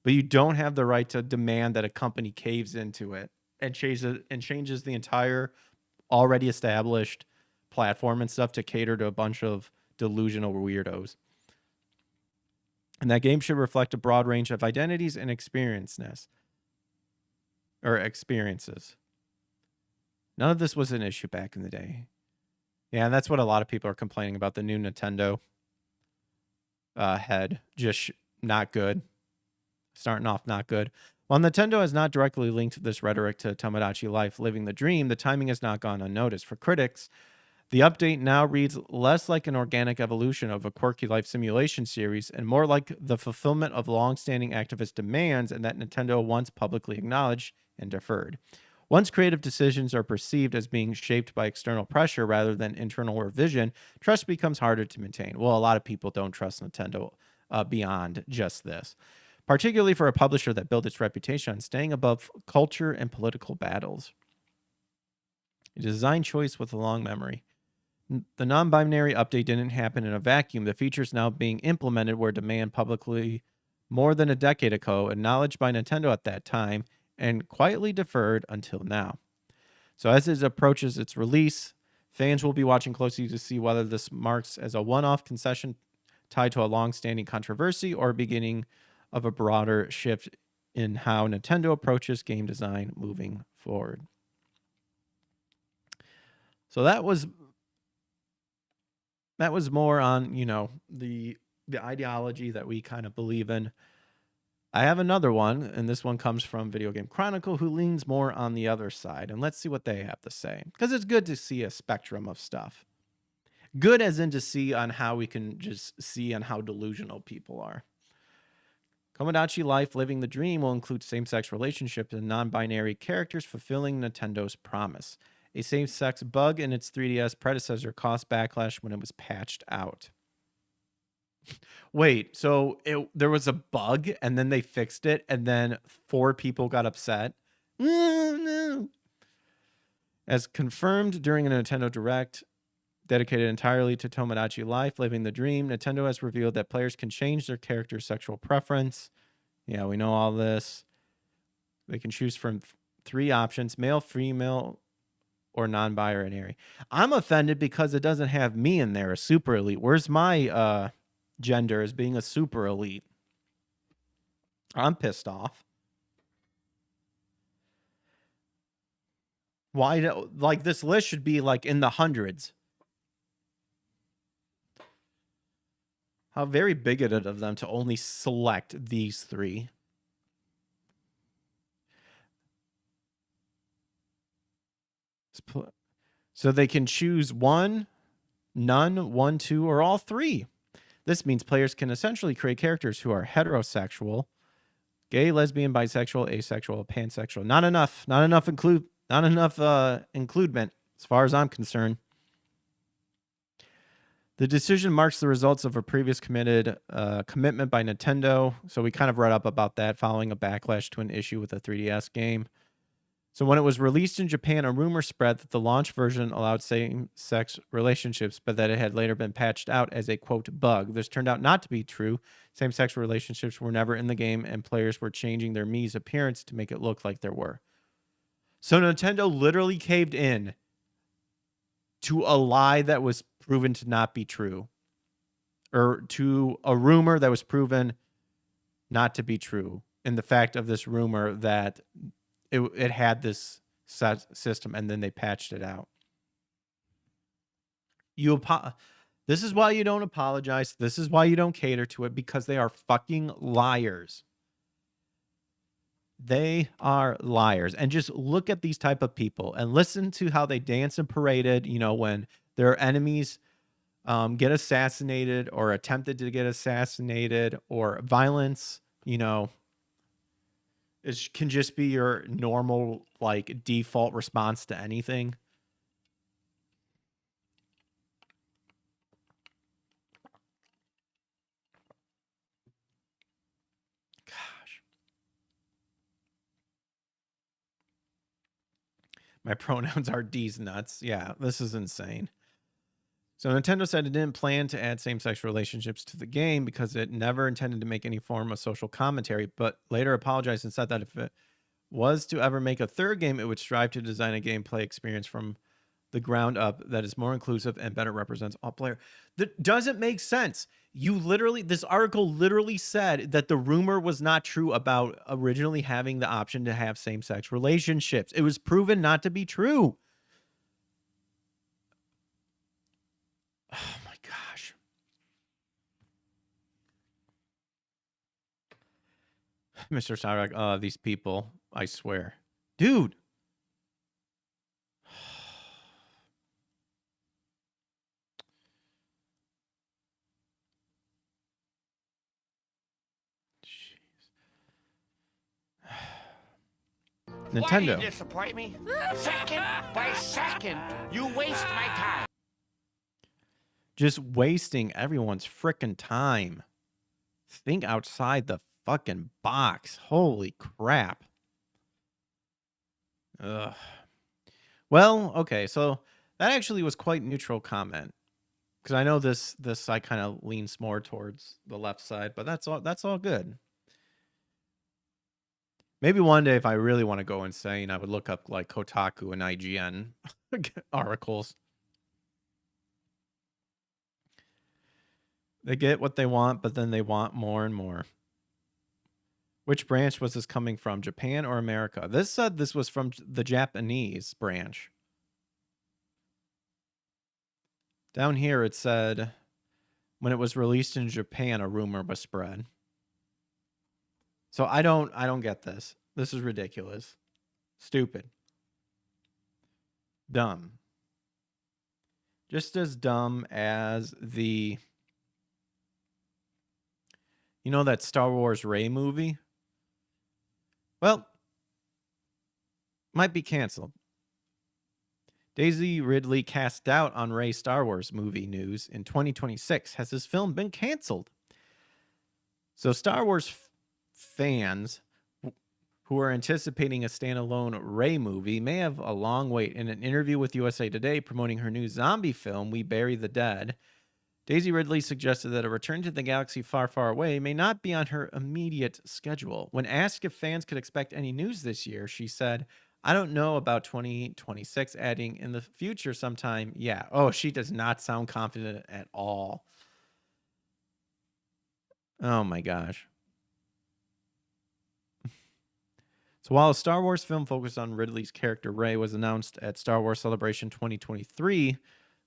but you don't have the right to demand that a company caves into it and changes the entire already established platform and stuff to cater to a bunch of delusional weirdos. And that game should reflect a broad range of identities and experiences. None of this was an issue back in the day. Yeah, and that's what a lot of people are complaining about. The new Nintendo head. Just not good. Starting off not good. While Nintendo has not directly linked this rhetoric to Tomodachi Life Living the Dream, the timing has not gone unnoticed. For critics, the update now reads less like an organic evolution of a quirky life simulation series and more like the fulfillment of long-standing activist demands, and that Nintendo once publicly acknowledged and deferred. Once creative decisions are perceived as being shaped by external pressure rather than internal revision, trust becomes harder to maintain. Well, a lot of people don't trust Nintendo beyond just this, particularly for a publisher that built its reputation on staying above culture and political battles. A design choice with a long memory. The non-binary update didn't happen in a vacuum. The features now being implemented were demand publicly more than a decade ago, acknowledged by Nintendo at that time, and quietly deferred until now. So as it approaches its release, fans will be watching closely to see whether this marks as a one-off concession tied to a long-standing controversy or beginning of a broader shift in how Nintendo approaches game design moving forward. So that was more on, the ideology that we kind of believe in. I have another one, and this one comes from Video Game Chronicle, who leans more on the other side. And let's see what they have to say, because it's good to see a spectrum of stuff. Good as in to see on how we can just see on how delusional people are. Tomodachi Life Living the Dream will include same-sex relationships and non-binary characters, fulfilling Nintendo's promise. A same-sex bug in its 3DS predecessor caused backlash when it was patched out. Wait, so there was a bug and then they fixed it and then 4 people got upset? No. As confirmed during a Nintendo Direct dedicated entirely to Tomodachi Life Living the Dream, Nintendo has revealed that players can change their character's sexual preference. Yeah, we know all this. They can choose from 3 options: male, female, or non-binary. I'm offended because it doesn't have me in there, a super elite. Where's my gender as being a super elite? I'm pissed off. Why? Like, this list should be like in the hundreds. How very bigoted of them to only select these 3. So they can choose 1, none, 1, 2, or all 3. This means players can essentially create characters who are heterosexual, gay, lesbian, bisexual, asexual, pansexual. Not enough includement as far as I'm concerned. The decision marks the results of a previous commitment by Nintendo. So we kind of read up about that following a backlash to an issue with a 3DS game. So when it was released in Japan, a rumor spread that the launch version allowed same-sex relationships, but that it had later been patched out as a, quote, bug. This turned out not to be true. Same-sex relationships were never in the game, and players were changing their Mii's appearance to make it look like there were. So Nintendo literally caved in to a lie that was proven to not be true, or to a rumor that was proven not to be true, in the fact of this rumor that it had this system and then they patched it out. This is why you don't apologize. This is why you don't cater to it, because they are fucking liars. They are liars. And just look at these type of people and listen to how they dance and paraded, when their enemies get assassinated or attempted to get assassinated, or violence, it can just be your normal, like, default response to anything. Gosh. My pronouns are D's nuts. Yeah, this is insane. So Nintendo said it didn't plan to add same-sex relationships to the game because it never intended to make any form of social commentary, but later apologized and said that if it was to ever make a third game, it would strive to design a gameplay experience from the ground up that is more inclusive and better represents all players. That doesn't make sense. This article literally said that the rumor was not true about originally having the option to have same-sex relationships. It was proven not to be true. Oh my gosh. Mr. Cyrek, these people, I swear. Dude. Nintendo. Why do you disappoint me? Second by second, you waste my time. Just wasting everyone's frickin' time. Think outside the fucking box. Holy crap. Ugh. Well, okay, so that actually was quite neutral comment. Because I know this side kind of leans more towards the left side, but that's all good. Maybe one day if I really want to go insane, I would look up like Kotaku and IGN articles. They get what they want, but then they want more and more. Which branch was this coming from, Japan or America? This said this was from the Japanese branch. Down here it said, when it was released in Japan, a rumor was spread. So I don't get this. This is ridiculous. Stupid. Dumb. Just as dumb as the... that Star Wars Rey movie? Well, might be canceled. Daisy Ridley cast doubt on Rey Star Wars movie news in 2026. Has this film been canceled? So Star Wars fans who are anticipating a standalone Rey movie may have a long wait. In an interview with USA Today promoting her new zombie film, We Bury the Dead, Daisy Ridley suggested that a return to the galaxy far, far away may not be on her immediate schedule. When asked if fans could expect any news this year, she said, I don't know about 2026, adding in the future sometime. Yeah. Oh, she does not sound confident at all. Oh my gosh. So while a Star Wars film focused on Ridley's character Rey was announced at Star Wars Celebration 2023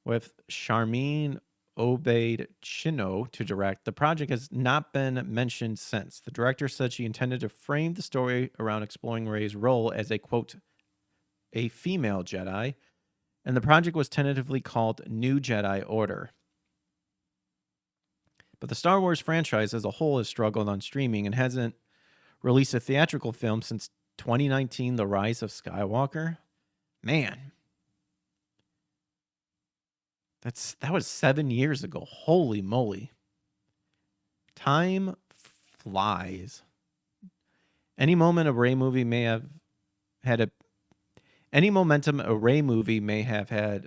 with Sharmeen Obaid-Chinow to direct, the project has not been mentioned since. The director said she intended to frame the story around exploring Rey's role as a, quote, a female Jedi, and the project was tentatively called New Jedi Order. But the Star Wars franchise as a whole has struggled on streaming and hasn't released a theatrical film since 2019, The Rise of Skywalker. Man. That was 7 years ago. Holy moly. Time flies. Any momentum a Rey movie may have had. Any momentum a Rey movie may have had.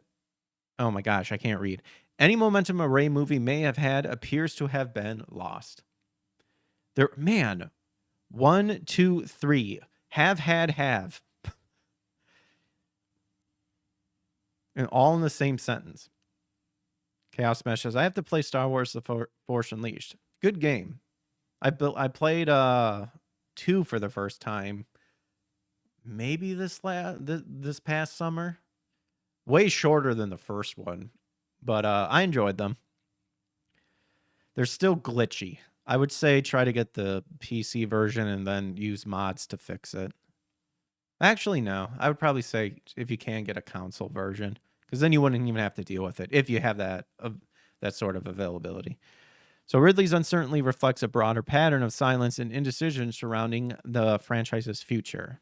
Oh my gosh, I can't read. Any momentum a Rey movie may have had appears to have been lost. Man. 1, 2, 3. Have. And all in the same sentence. Chaos Smash says, I have to play Star Wars The Force Unleashed. Good game. I played 2 for the first time. Maybe this past summer. Way shorter than the first one. But I enjoyed them. They're still glitchy. I would say try to get the PC version and then use mods to fix it. Actually, no. I would probably say if you can get a console version, because then you wouldn't even have to deal with it if you have that sort of availability. So Ridley's uncertainty reflects a broader pattern of silence and indecision surrounding the franchise's future.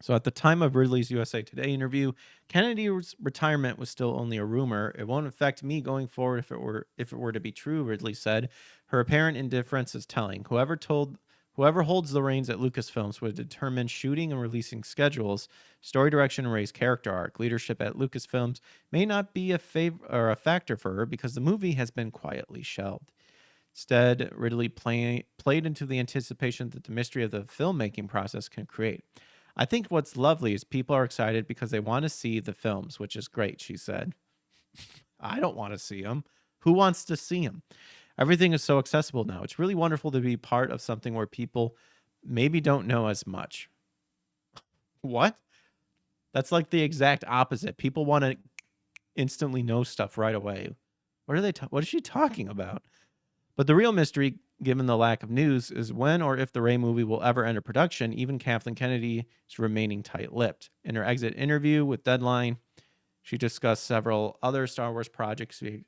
So at the time of Ridley's USA Today interview, Kennedy's retirement was still only a rumor. It won't affect me going forward if it were to be true, Ridley said. Her apparent indifference is telling. Whoever holds the reins at Lucasfilms would determine shooting and releasing schedules, story direction, and Rey's character arc. Leadership at Lucasfilms may not be a factor for her because the movie has been quietly shelved. Instead, Ridley played into the anticipation that the mystery of the filmmaking process can create. I think what's lovely is people are excited because they want to see the films, which is great, she said. I don't want to see them. Who wants to see them? Everything is so accessible now. It's really wonderful to be part of something where people maybe don't know as much. What? That's like the exact opposite. People want to instantly know stuff right away. What is she talking about? But the real mystery, given the lack of news, is when or if the Rey movie will ever enter production. Even Kathleen Kennedy is remaining tight-lipped. In her exit interview with Deadline, she discussed several other Star Wars projects she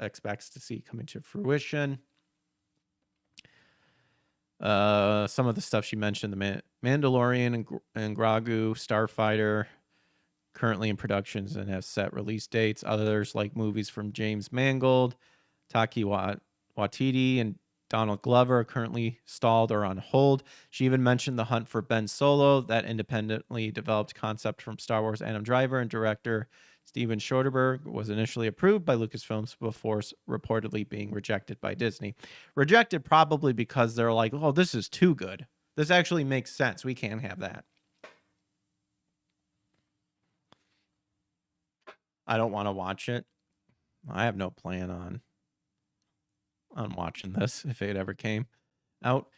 expects to see coming to fruition. Some of the stuff she mentioned, the Mandalorian and Grogu, Starfighter, currently in productions and have set release dates. Others, like movies from James Mangold, Taki Waititi, and Donald Glover, are currently stalled or on hold. She even mentioned the hunt for Ben Solo, that independently developed concept from Star Wars Adam Driver and director Steven Soderbergh, was initially approved by Lucasfilms before reportedly being rejected by Disney. Rejected probably because they're like, oh, this is too good. This actually makes sense. We can't have that. I don't want to watch it. I have no plan on watching this if it ever came out.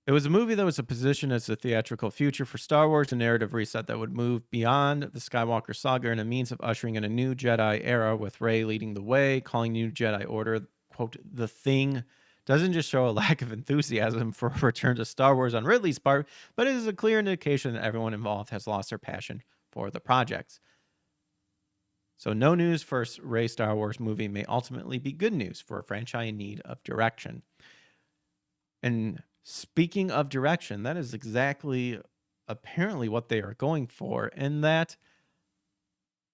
It was a movie that was a position as a theatrical future for Star Wars, a narrative reset that would move beyond the Skywalker saga and a means of ushering in a new Jedi era with Rey leading the way, calling New Jedi Order, quote, the thing, doesn't just show a lack of enthusiasm for a return to Star Wars on Ridley's part, but it is a clear indication that everyone involved has lost their passion for the projects. So no news for Rey Star Wars movie may ultimately be good news for a franchise in need of direction. And speaking of direction, that is exactly apparently what they are going for. In that,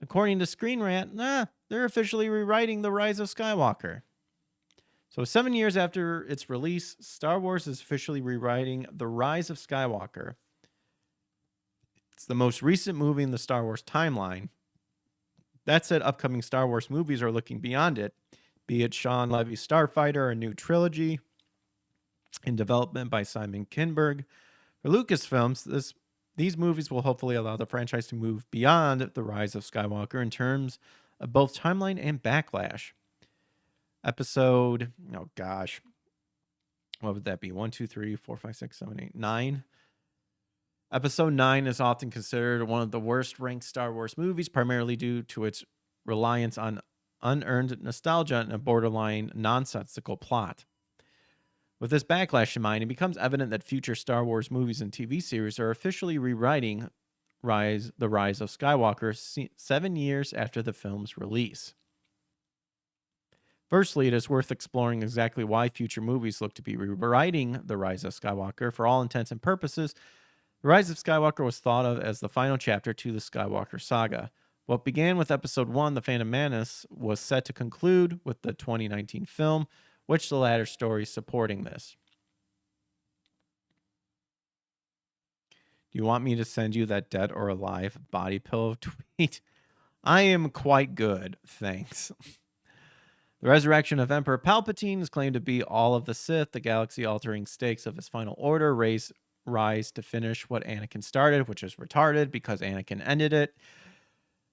according to Screen Rant, they're officially rewriting The Rise of Skywalker. So 7 years after its release, Star Wars is officially rewriting The Rise of Skywalker. It's the most recent movie in the Star Wars timeline. That said, upcoming Star Wars movies are looking beyond it, be it Sean Levy's Starfighter, a new trilogy in development by Simon Kinberg. For Lucasfilms, these movies will hopefully allow the franchise to move beyond The Rise of Skywalker in terms of both timeline and backlash. Episode, what would that be? 1, 2, 3, 4, 5, 6, 7, 8, 9. Episode 9 is often considered one of the worst ranked Star Wars movies, primarily due to its reliance on unearned nostalgia and a borderline nonsensical plot. With this backlash in mind, it becomes evident that future Star Wars movies and TV series are officially rewriting The Rise of Skywalker 7 years after the film's release. Firstly, it is worth exploring exactly why future movies look to be rewriting The Rise of Skywalker. For all intents and purposes, The Rise of Skywalker was thought of as the final chapter to the Skywalker saga. What began with Episode 1, The Phantom Menace, was set to conclude with the 2019 film, which the latter story supporting this. Do you want me to send you that dead or alive body pillow tweet? I am quite good, thanks. The resurrection of Emperor Palpatine is claimed to be all of the Sith, the galaxy-altering stakes of his final order, Rey's rise to finish what Anakin started, which is retarded because Anakin ended it,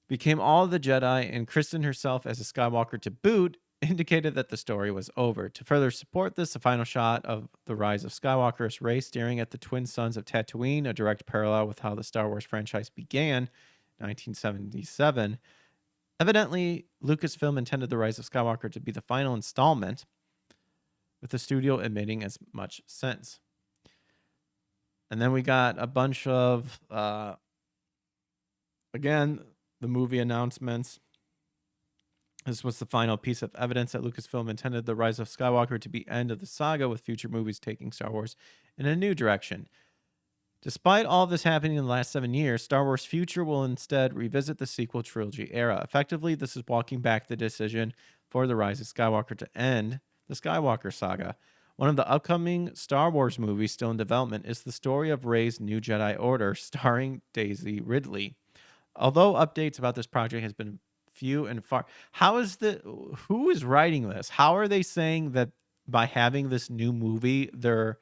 became all of the Jedi, and Kristen herself as a Skywalker to boot, indicated that the story was over. To further support this, the final shot of The Rise of Skywalker is Rey staring at the twin suns of Tatooine, a direct parallel with how the Star Wars franchise began in 1977. Evidently, Lucasfilm intended The Rise of Skywalker to be the final installment with the studio admitting as much since. And then we got a bunch of, again, the movie announcements. This was the final piece of evidence that Lucasfilm intended The Rise of Skywalker to be end of the saga, with future movies taking Star Wars in a new direction. Despite all this happening in the last 7 years, Star Wars' future will instead revisit the sequel trilogy era. Effectively, this is walking back the decision for The Rise of Skywalker to end the Skywalker saga. One of the upcoming Star Wars movies still in development is the story of Rey's New Jedi Order, starring Daisy Ridley. Although updates about this project has been few and far. Who is writing this? How are they saying that by having this new movie, they're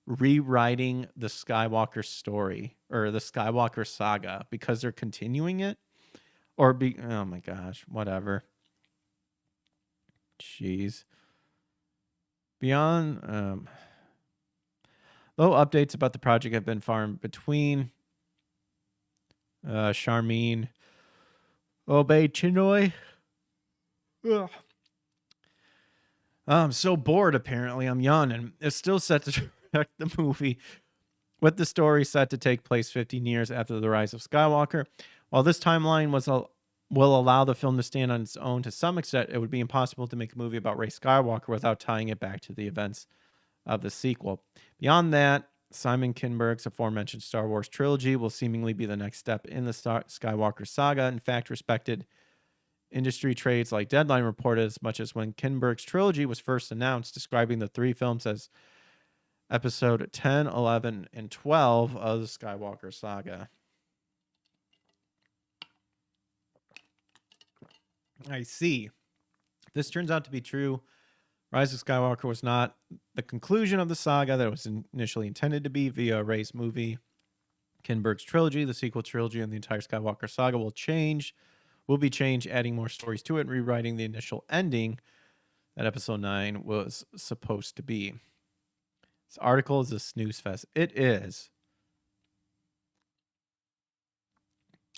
rewriting the Skywalker story or the Skywalker saga because they're continuing it? Oh my gosh, whatever. Jeez. Beyond, though updates about the project have been far in between. Charmine Obey Chinoy. Ugh. I'm so bored, apparently. I'm yawning. It's still set to direct the movie, with the story set to take place 15 years after The Rise of Skywalker. While this timeline will allow the film to stand on its own to some extent, it would be impossible to make a movie about Rey Skywalker without tying it back to the events of the sequel. Beyond that, Simon Kinberg's aforementioned Star Wars trilogy will seemingly be the next step in the Skywalker saga. In fact, respected industry trades like Deadline reported as much as when Kinberg's trilogy was first announced, describing the 3 films as episode 10, 11, and 12 of the Skywalker saga. I see. If this turns out to be true, Rise of Skywalker was not the conclusion of the saga that it was initially intended to be via Rey's movie. Kinberg's trilogy, the sequel trilogy, and the entire Skywalker saga will be changed, adding more stories to it, and rewriting the initial ending that episode 9 was supposed to be. This article is a snooze fest. It is.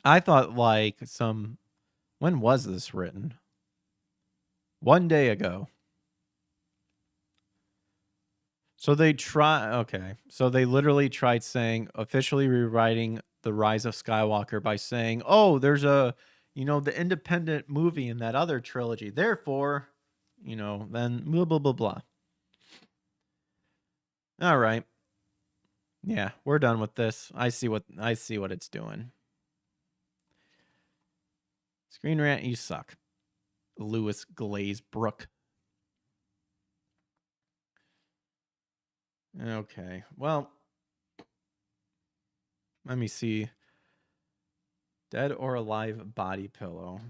I thought when was this written? 1 day ago. So they literally tried saying, officially rewriting The Rise of Skywalker by saying, oh, there's the independent movie in that other trilogy. Therefore, then blah, blah, blah, blah. All right. Yeah, we're done with this. I see what it's doing. Screen Rant, you suck. Lewis Glazebrook. Okay, well, let me see. Dead or Alive Body Pillow.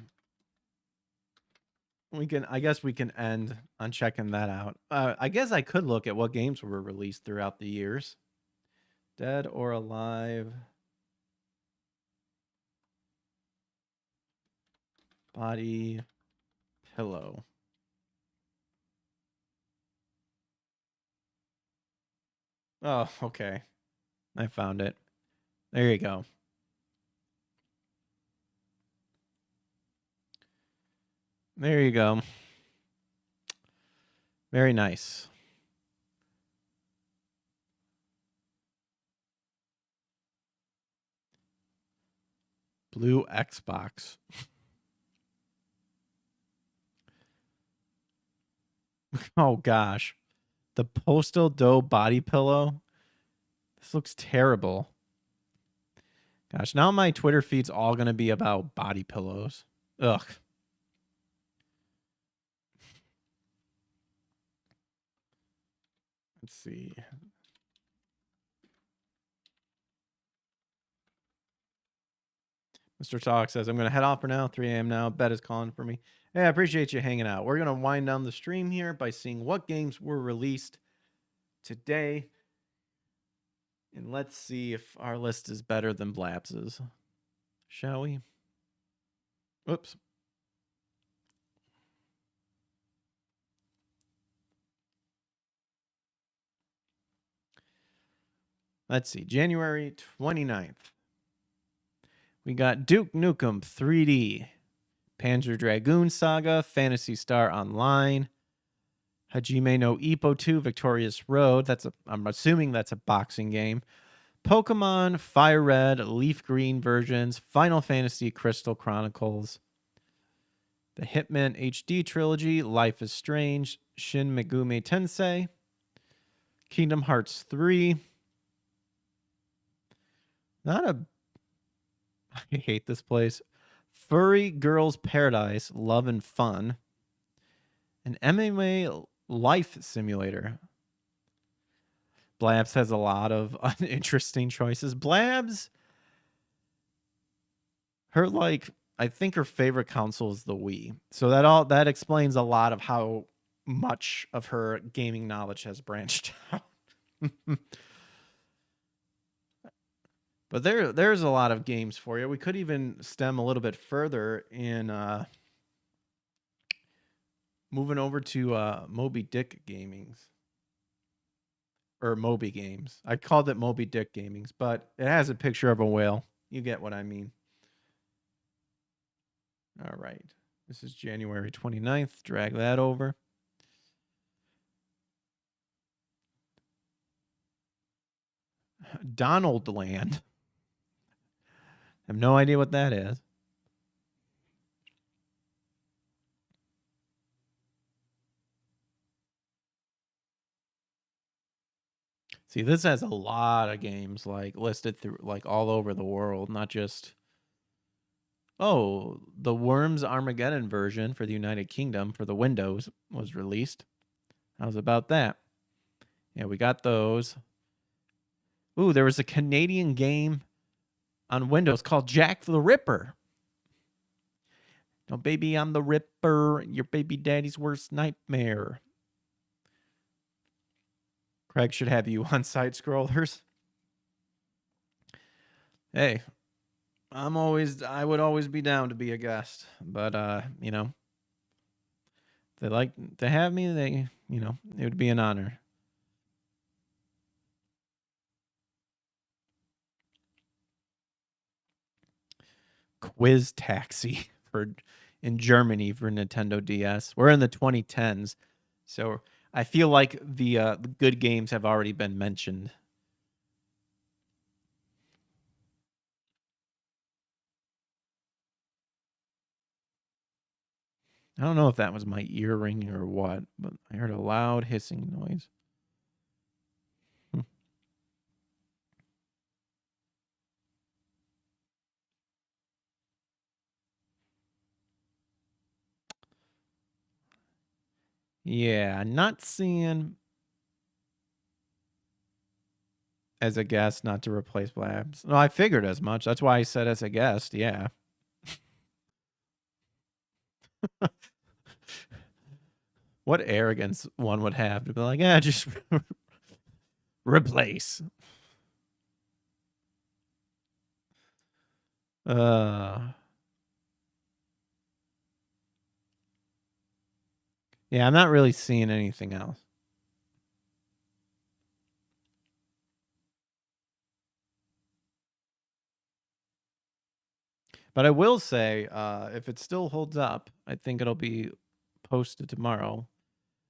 I guess we can end on checking that out. I guess I could look at what games were released throughout the years. Dead or Alive Body Pillow. Oh, okay. I found it. There you go. There you go. Very nice. Blue Xbox. Oh, gosh. The Postal Dough Body Pillow. This looks terrible. Gosh, now my Twitter feed's all going to be about body pillows. Ugh. Let's see. Mr. Talk says, I'm going to head off for now. 3 a.m. now. Bet is calling for me. Hey, I appreciate you hanging out. We're going to wind down the stream here by seeing what games were released today. And let's see if our list is better than Blaps's. Shall we? Oops. Let's see. January 29th. We got Duke Nukem 3D, Panzer Dragoon Saga, Phantasy Star Online, Hajime no Ippo 2 Victorious Road. I'm assuming that's a boxing game. Pokemon Fire Red, Leaf Green versions, Final Fantasy Crystal Chronicles, the Hitman HD trilogy, Life is Strange, Shin Megami Tensei, Kingdom Hearts 3. I hate this place. Furry Girls Paradise, Love and Fun, an MMA Life Simulator. Blabs has a lot of interesting choices. Blabs, I think her favorite console is the Wii. So that explains a lot of how much of her gaming knowledge has branched out. But there's a lot of games for you. We could even stem a little bit further in moving over to Moby Dick Gamings. Or Moby Games. I called it Moby Dick Gamings, but it has a picture of a whale. You get what I mean. All right. This is January 29th. Drag that over. Donald Land. I have no idea what that is. See, this has a lot of games listed through all over the world, not just. Oh, the Worms Armageddon version for the United Kingdom for the Windows was released. How's about that? Yeah, we got those. Ooh, there was a Canadian game on Windows called Jack the Ripper. No, baby, I'm the Ripper, your baby daddy's worst nightmare. Craig should have you on side scrollers. Hey, I would always be down to be a guest, but if they like to have me, it would be an honor. Quiz Taxi in Germany for Nintendo DS. We're in the 2010s, so I feel like the good games have already been mentioned. I don't know if that was my ear ringing or what, but I heard a loud hissing noise. Yeah, not seeing as a guest, not to replace Blabs. No, I figured as much. That's why I said as a guest. Yeah. What arrogance one would have to be like, yeah, just replace. Yeah, I'm not really seeing anything else. But I will say, if it still holds up, I think it'll be posted tomorrow.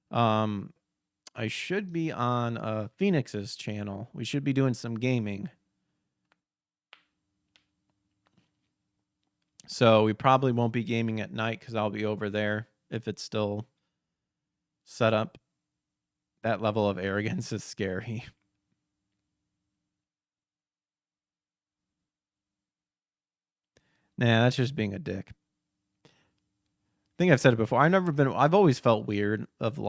I should be on Phoenix's channel. We should be doing some gaming. So we probably won't be gaming at night because I'll be over there if it's still set up. That level of arrogance is scary. Nah, that's just being a dick. I think I've said it before. I've always felt weird of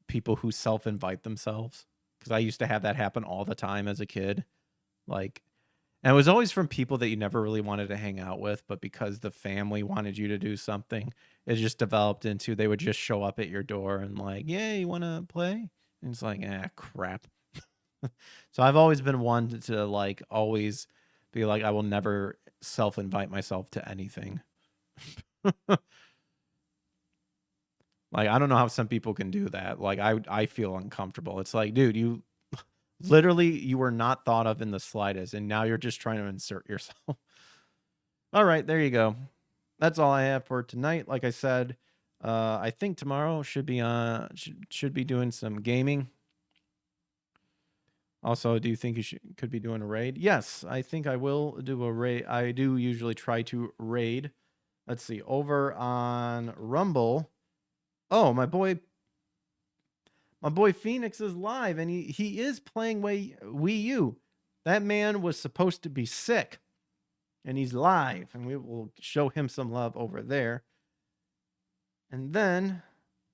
people who self-invite themselves, because I used to have that happen all the time as a kid. And it was always from people that you never really wanted to hang out with, but because the family wanted you to do something, it just developed into they would just show up at your door and yeah, you want to play? And it's crap. So I've always been one to always be I will never self-invite myself to anything. I don't know how some people can do that. I feel uncomfortable. It's dude, you were not thought of in the slightest, and now you're just trying to insert yourself. All right, there you go. That's all I have for tonight. Like I said, I think tomorrow should be should be doing some gaming. Also, do you think you could be doing a raid? Yes, I think I will do a raid. I do usually try to raid. Let's see, over on Rumble. Oh, my boy Phoenix is live, and he is playing Wii U. That man was supposed to be sick, and he's live, and we will show him some love over there. And then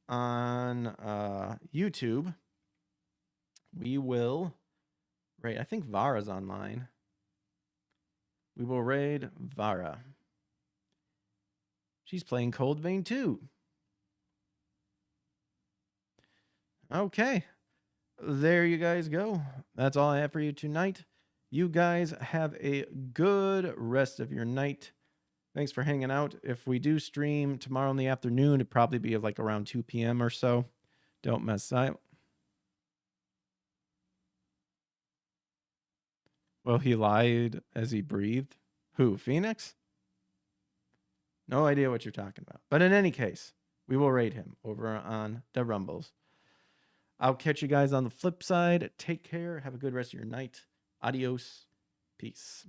on YouTube, we will raid. I think Vara's online. We will raid Vara. She's playing Cold Vein 2. Okay. There you guys go. That's all I have for you tonight. You guys have a good rest of your night. Thanks for hanging out. If we do stream tomorrow in the afternoon, it'd probably be like around 2 p.m. or so. Don't mess up. Well, he lied as he breathed. Who, Phoenix? No idea what you're talking about. But in any case, we will raid him over on the Rumbles. I'll catch you guys on the flip side. Take care. Have a good rest of your night. Adios. Peace.